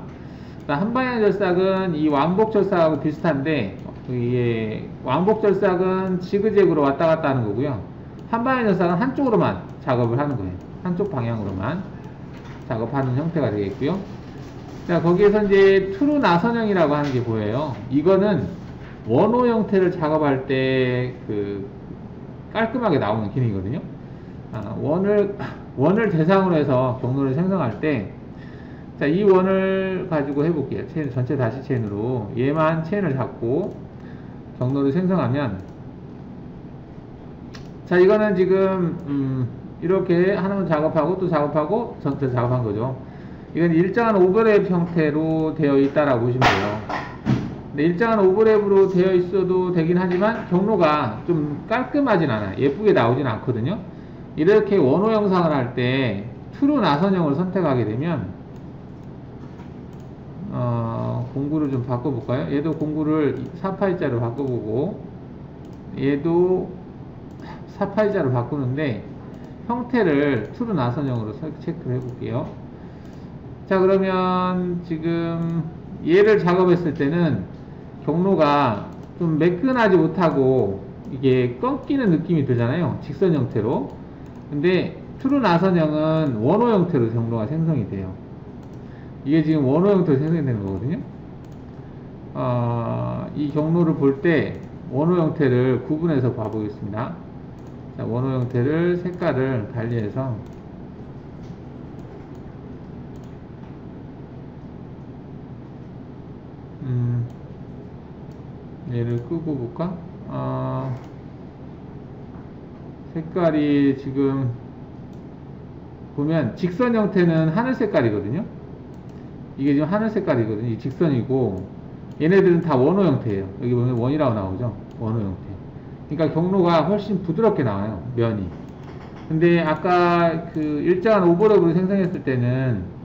한방향 절삭은 이 왕복절삭하고 비슷한데, 이게 왕복절삭은 지그재그로 왔다 갔다 하는 거고요. 한방향 절삭은 한쪽으로만 작업을 하는 거예요. 한쪽 방향으로만 작업하는 형태가 되겠고요. 자, 거기에서 이제 트루 나선형이라고 하는 게 보여요. 이거는 원호 형태를 작업할 때 깔끔하게 나오는 기능이거든요. 원을 대상으로 해서 경로를 생성할 때, 자, 이 원을 가지고 해볼게요. 전체 다시 체인으로. 얘만 체인을 잡고 경로를 생성하면, 자, 이거는 지금, 이렇게 하나만 작업하고 또 작업하고 전체 작업한 거죠. 이건 일정한 오버랩 형태로 되어 있다라고 보시면 돼요. 근데 일정한 오버랩으로 되어 있어도 되긴 하지만 경로가 좀 깔끔하진 않아요. 예쁘게 나오진 않거든요. 이렇게 원호 형상을 할 때 트루 나선형을 선택하게 되면 공구를 좀 바꿔볼까요? 얘도 공구를 4파이자로 바꿔보고 얘도 4파이자로 바꾸는데 형태를 트루 나선형으로 체크를 해볼게요. 자, 그러면 지금 얘를 작업했을 때는 경로가 좀 매끈하지 못하고 이게 꺾이는 느낌이 들잖아요. 직선 형태로. 근데 트루 나선형은 원호 형태로 경로가 생성이 돼요. 이게 지금 원호 형태로 생성이 되는 거거든요. 이 경로를 볼 때 원호 형태를 구분해서 봐보겠습니다. 자, 원호 형태를 색깔을 달리해서 얘를 끄고 볼까? 색깔이 지금 보면 직선 형태는 하늘 색깔이거든요. 이게 지금 하늘 색깔이거든요. 이 직선이고 얘네들은 다 원호 형태예요. 여기 보면 원이라고 나오죠. 원호 형태. 그러니까 경로가 훨씬 부드럽게 나와요. 면이. 근데 아까 그 일정한 오버랩으로 생성했을 때는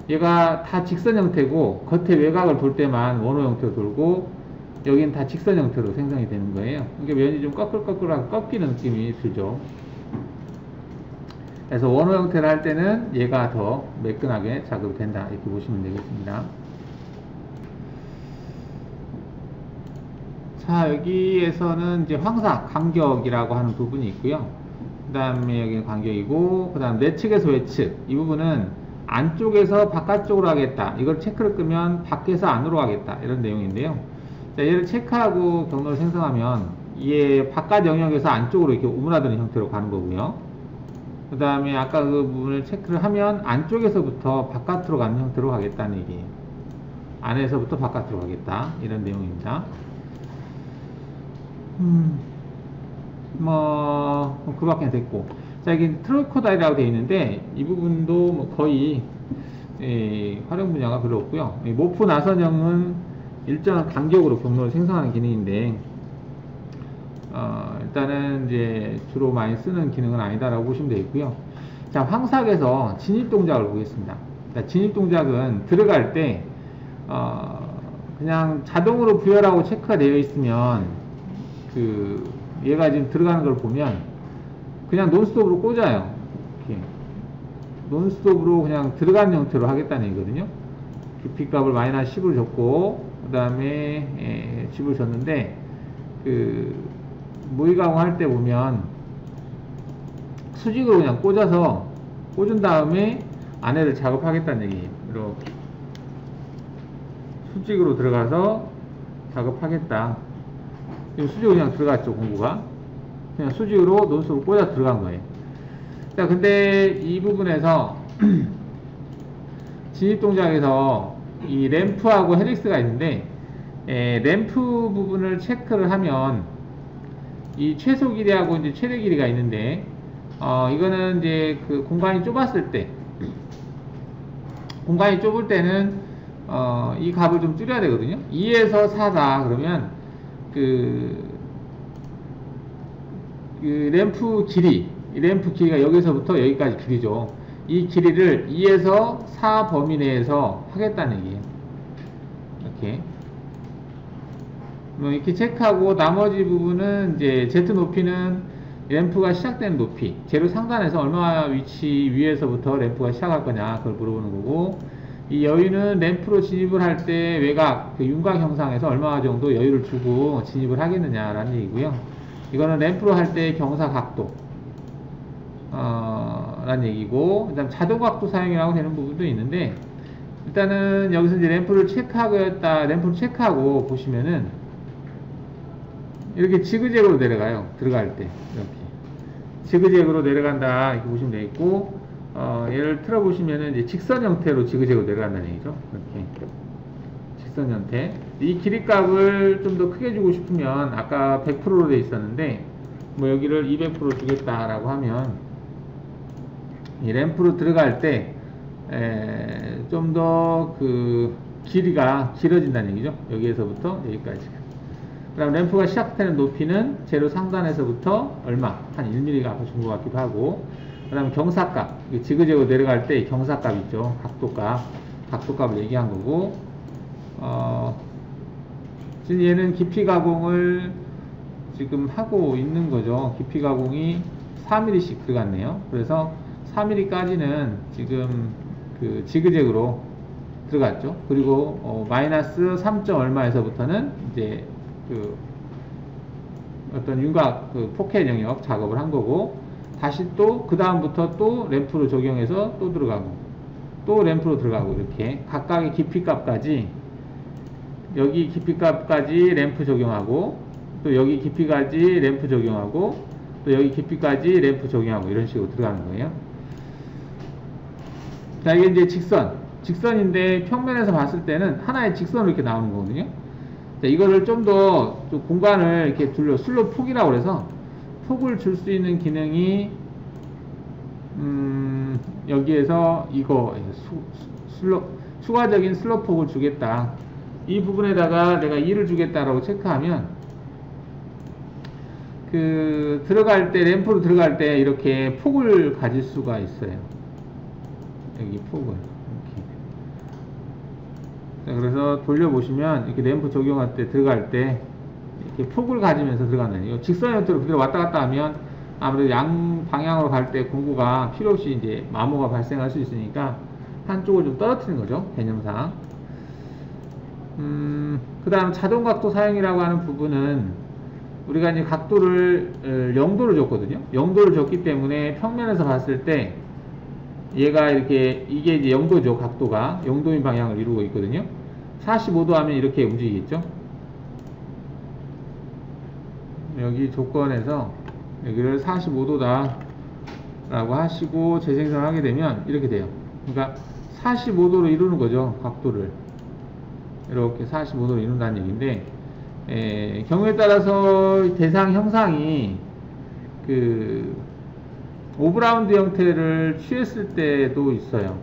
얘가 다 직선 형태고 겉에 외곽을 돌 때만 원호 형태로 돌고 여기는 다 직선 형태로 생성이 되는 거예요. 그러니까 면이 좀 꺼끌꺼끌하고 꺾이는 느낌이 들죠. 그래서 원호 형태를 할 때는 얘가 더 매끈하게 작업이 된다, 이렇게 보시면 되겠습니다. 자, 여기에서는 이제 황사 간격이라고 하는 부분이 있고요. 그 다음에 여기는 간격이고, 그 다음 내측에서 외측, 이 부분은 안쪽에서 바깥쪽으로 하겠다, 이걸 체크를 끄면 밖에서 안으로 하겠다, 이런 내용인데요. 자, 얘를 체크하고 경로를 생성하면 이게 바깥 영역에서 안쪽으로 이렇게 오므라드는 형태로 가는 거고요. 그 다음에 아까 그 부분을 체크를 하면 안쪽에서부터 바깥으로 가는 형태로 가겠다는 얘기예요. 안에서부터 바깥으로 가겠다, 이런 내용입니다. 그 밖에 됐고. 자, 여기 트로코다이라고 되어 있는데, 이 부분도 뭐 거의, 활용 분야가 별로 없고요. 모프 나선형은 일정한 간격으로 경로를 생성하는 기능인데, 일단은 이제 주로 많이 쓰는 기능은 아니다라고 보시면 되겠고요. 자, 황삭에서 진입 동작을 보겠습니다. 자, 진입 동작은 들어갈 때, 그냥 자동으로 부여라고 체크가 되어 있으면, 얘가 지금 들어가는 걸 보면, 그냥 논스톱으로 꽂아요. 이렇게. 논스톱으로 그냥 들어가는 형태로 하겠다는 얘기거든요. 깊이값을 마이너스 10을 줬고, 그 다음에, 집을 줬는데, 모의 가공할 때 보면, 수직으로 그냥 꽂아서, 꽂은 다음에 안에를 작업하겠다는 얘기예요. 이렇게. 수직으로 들어가서 작업하겠다. 지금 수직으로 그냥 들어갔죠, 공구가. 그냥 수직으로 논스톱으로 꽂아 들어간 거예요. 자, 근데 이 부분에서 진입 동작에서 이 램프하고 헬릭스가 있는데, 램프 부분을 체크를 하면 이 최소 길이하고 이제 최대 길이가 있는데, 이거는 이제 그 공간이 좁았을 때, 공간이 좁을 때는 이 값을 좀 줄여야 되거든요. 2에서 4다 그러면 그 램프 길이, 이 램프 길이가 여기서부터 여기까지 길이죠. 이 길이를 2에서 4 범위 내에서 하겠다는 얘기예요. 이렇게 뭐 이렇게 체크하고, 나머지 부분은 이제 Z 높이는 램프가 시작되는 높이, 제로 상단에서 얼마 위치 위에서부터 램프가 시작할 거냐 그걸 물어보는 거고, 이 여유는 램프로 진입을 할 때 외곽, 그 윤곽 형상에서 얼마 정도 여유를 주고 진입을 하겠느냐 라는 얘기고요. 이거는 램프로 할 때 경사 각도 라는 얘기고, 그 다음 자동 각도 사용이라고 되는 부분도 있는데, 일단은 여기서 이제 램프를 체크하겠다, 램프를 체크하고 보시면은 이렇게 지그재그로 내려가요. 들어갈 때 이렇게 지그재그로 내려간다 이렇게 보시면 되겠고, 얘를 틀어 보시면은 이제 직선 형태로 지그재그로 내려간다는 얘기죠. 이렇게 직선 형태. 이 길이 값을 좀 더 크게 주고 싶으면 아까 100%로 돼 있었는데, 뭐 여기를 200% 주겠다라고 하면 이 램프로 들어갈 때 좀 더 그 길이가 길어진다는 얘기죠. 여기에서부터 여기까지. 그럼 램프가 시작되는 높이는 제로 상단에서부터 얼마? 한 1mm가 아까 준 것 같기도 하고, 그 다음에 경사값, 지그재그 내려갈 때 경사값 있죠. 각도값을 얘기한 거고, 지금 얘는 깊이 가공을 지금 하고 있는 거죠. 깊이 가공이 4mm씩 들어갔네요. 그래서 4mm까지는 지금 그 지그재그로 들어갔죠. 그리고 마이너스 3. 얼마에서부터는 이제 그 어떤 윤곽 그 포켓 영역 작업을 한 거고, 다시 또 그 다음부터 또 램프로 적용해서 또 들어가고, 또 램프로 들어가고, 이렇게 각각의 깊이 값까지, 여기 깊이 값까지 램프 적용하고, 또 여기 깊이까지 램프 적용하고, 또 여기 깊이까지 램프 적용하고, 이런 식으로 들어가는 거예요. 자, 이게 이제 직선인데 평면에서 봤을 때는 하나의 직선으로 이렇게 나오는 거거든요. 자, 이거를 좀 더 공간을 이렇게 둘러 슬롭 폭이라고 그래서 폭을 줄 수 있는 기능이 여기에서 이거 추가적인 슬롭 폭을 주겠다, 이 부분에다가 내가 2를 주겠다라고 체크하면 그 들어갈 때, 램프로 들어갈 때 이렇게 폭을 가질 수가 있어요. 여기 폭을 이렇게. 자, 그래서 돌려보시면 이렇게 램프 적용할 때, 들어갈 때 이렇게 폭을 가지면서 들어간다는 거예요. 직선 형태로 그대로 왔다 갔다 하면 아무래도 양 방향으로 갈 때 공구가 필요 없이 이제 마모가 발생할 수 있으니까 한쪽을 좀 떨어뜨리는 거죠, 개념상. 그 다음 자동 각도 사용이라고 하는 부분은 우리가 이제 각도를 0도를 줬거든요. 0도를 줬기 때문에 평면에서 봤을 때 얘가 이렇게, 이게 이제 0도죠. 각도가 0도인 방향을 이루고 있거든요. 45도 하면 이렇게 움직이겠죠. 여기 조건에서 여기를 45도다 라고 하시고 재생성을 하게 되면 이렇게 돼요. 그러니까 45도로 이루는 거죠. 각도를 이렇게 45도로 이룬다는 얘기인데, 경우에 따라서 대상 형상이 그 오브라운드 형태를 취했을 때도 있어요.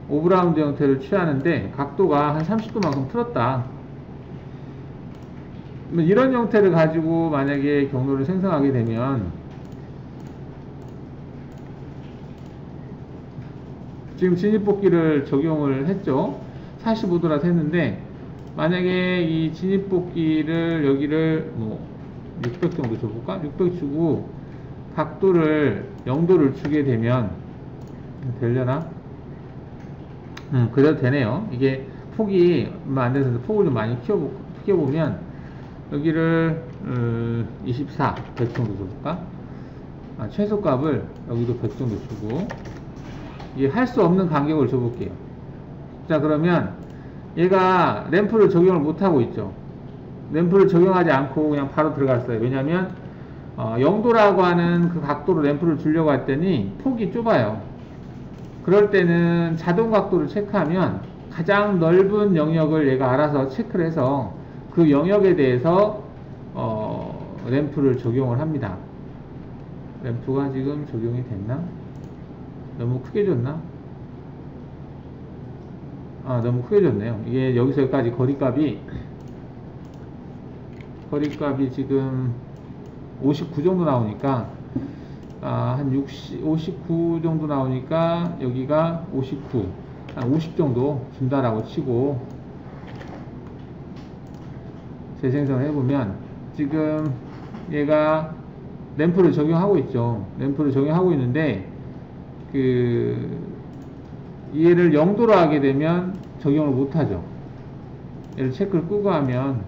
오브라운드 형태를 취하는데 각도가 한 30도만큼 틀었다. 이런 형태를 가지고 만약에 경로를 생성하게 되면, 지금 진입복기를 적용을 했죠. 45도라서 했는데, 만약에 이 진입복기를 여기를 뭐 600 정도 줘볼까? 600 주고 각도를 0도를 주게 되면 되려나? 그래도 되네요. 이게 폭이 얼마 안 돼서 폭을 좀 많이 키워보면 여기를 24, 100 정도 줘볼까? 최소값을 여기도 100 정도 주고, 이게 할 수 없는 간격을 줘볼게요. 자, 그러면 얘가 램프를 적용을 못하고 있죠. 램프를 적용하지 않고 그냥 바로 들어갔어요. 왜냐면 0도라고 하는 그 각도로 램프를 주려고 했더니 폭이 좁아요. 그럴 때는 자동 각도를 체크하면 가장 넓은 영역을 얘가 알아서 체크를 해서 그 영역에 대해서 램프를 적용을 합니다. 램프가 지금 적용이 됐나? 너무 크게 줬나? 너무 크게 줬네요. 이게 여기서 여기까지 거리값이 지금 59 정도 나오니까 한 59 정도 나오니까 여기가 59, 한 50 정도 준다라고 치고 재생성을 해보면 지금 얘가 램프를 적용하고 있죠. 램프를 적용하고 있는데 얘를 0도로 하게 되면 적용을 못하죠. 얘를 체크를 끄고 하면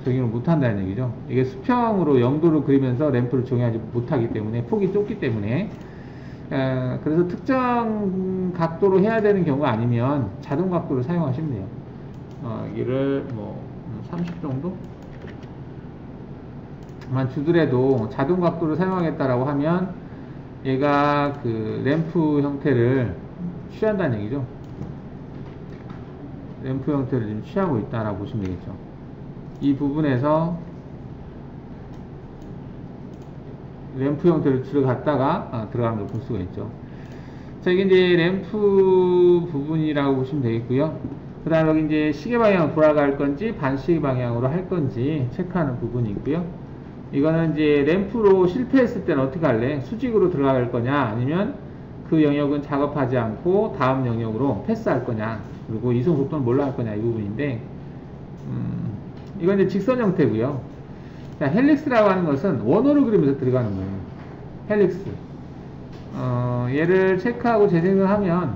적용을 못한다는 얘기죠. 이게 수평으로 0도로 그리면서 램프를 적용하지 못하기 때문에, 폭이 좁기 때문에, 그래서 특정 각도로 해야 되는 경우가 아니면 자동 각도를 사용하시면 돼요. 얘를 뭐 30 정도만 주더라도 자동 각도를 사용하겠다라고 하면 얘가 그 램프 형태를 취한다는 얘기죠. 램프 형태를 지금 취하고 있다라고 보시면 되겠죠. 이 부분에서 램프 형태를 들어갔다가 들어가는 걸 볼 수가 있죠. 자, 이게 이제 램프 부분이라고 보시면 되겠고요. 그 다음에 여기 이제 시계 방향으로 돌아갈 건지 반시계 방향으로 할 건지 체크하는 부분이 있고요. 이거는 이제 램프로 실패했을 때는 어떻게 할래? 수직으로 들어갈 거냐, 아니면 그 영역은 작업하지 않고 다음 영역으로 패스할 거냐, 그리고 이송 속도는 뭘로 할 거냐, 이 부분인데, 이건 이제 직선 형태고요. 자, 헬릭스라고 하는 것은 원호를 그리면서 들어가는 거예요. 헬릭스. 얘를 체크하고 재생을 하면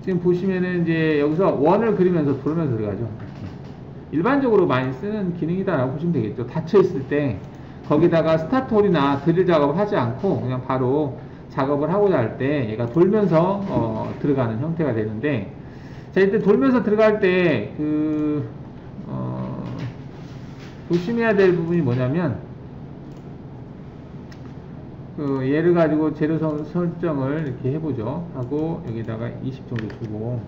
지금 보시면은 이제 여기서 원을 그리면서 돌면서 들어가죠. 일반적으로 많이 쓰는 기능이다라고 보시면 되겠죠. 닫혀 있을 때 거기다가 스타트 홀이나 드릴 작업을 하지 않고 그냥 바로 작업을 하고자 할 때 얘가 돌면서 들어가는 형태가 되는데, 자, 이때 돌면서 들어갈 때 조심해야 될 부분이 뭐냐면, 얘를 가지고 재료 설정을 이렇게 해보죠. 하고 여기다가 20 정도 주고,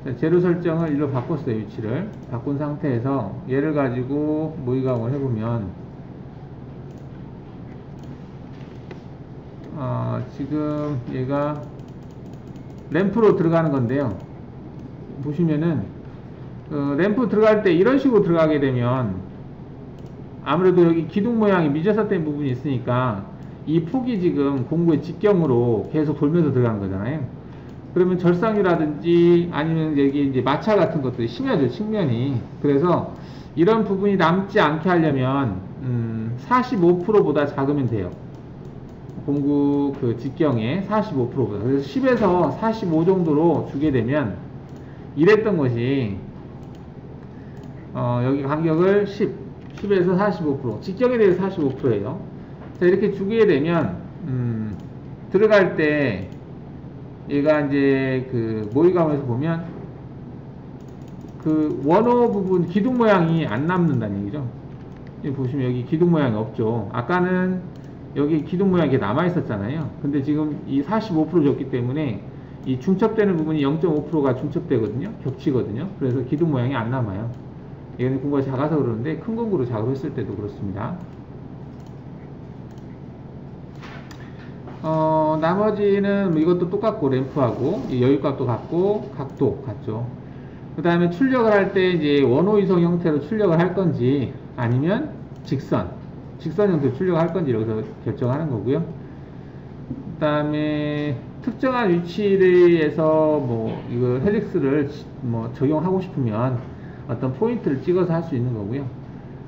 자, 재료 설정을 일로 바꿨어요. 위치를 바꾼 상태에서 얘를 가지고 모의감을 해보면, 지금 얘가 램프로 들어가는 건데요. 보시면은 램프 들어갈 때 이런 식으로 들어가게 되면 아무래도 여기 기둥 모양이 미제사 된 부분이 있으니까 이 폭이 지금 공구의 직경으로 계속 돌면서 들어가는 거잖아요. 그러면 절상유라든지 아니면 여기 이제 마찰 같은 것들이 심해져, 측면이. 그래서 이런 부분이 남지 않게 하려면 45%보다 작으면 돼요. 공구 그 직경에 45%보다. 그래서 10에서 45 정도로 주게 되면, 이랬던 것이 여기 간격을 10에서 45%, 직경에 대해서 45%예요. 자, 이렇게 주게 되면 들어갈 때 얘가 이제 그 모의감에서 보면 그 원호 부분 기둥 모양이 안 남는다는 얘기죠. 여기 보시면 여기 기둥 모양이 없죠. 아까는 여기 기둥 모양이 남아 있었잖아요. 근데 지금 이 45% 줬기 때문에 이 중첩되는 부분이 0.5%가 중첩되거든요. 겹치거든요. 그래서 기둥 모양이 안 남아요. 얘는 공구가 작아서 그러는데 큰 공구로 작업했을 때도 그렇습니다. 나머지는 뭐 이것도 똑같고, 램프하고 여유값도 같고 각도 같죠. 그 다음에 출력을 할 때 이제 원호 이송 형태로 출력을 할 건지 아니면 직선 형태로 출력을 할 건지 여기서 결정하는 거고요. 그 다음에 특정한 위치에서 뭐 이거 헬릭스를 뭐 적용하고 싶으면 어떤 포인트를 찍어서 할 수 있는 거고요.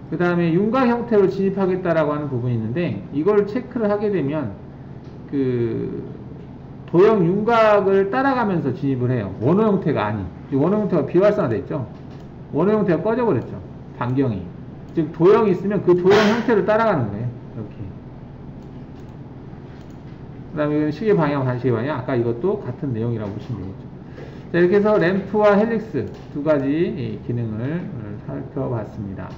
그 다음에 윤곽 형태로 진입하겠다라고 하는 부분이 있는데, 이걸 체크를 하게 되면 그 도형 윤곽을 따라가면서 진입을 해요. 원호 형태가 아닌. 원호 형태가 비활성화되어 있죠. 원호 형태가 꺼져버렸죠. 반경이. 즉 도형이 있으면 그 도형 형태를 따라가는 거예요. 이렇게. 그 다음에 시계 방향, 반시계 방향. 아까 이것도 같은 내용이라고 보시면 되겠죠. 자, 이렇게 해서 램프와 헬릭스 두 가지 기능을 살펴봤습니다.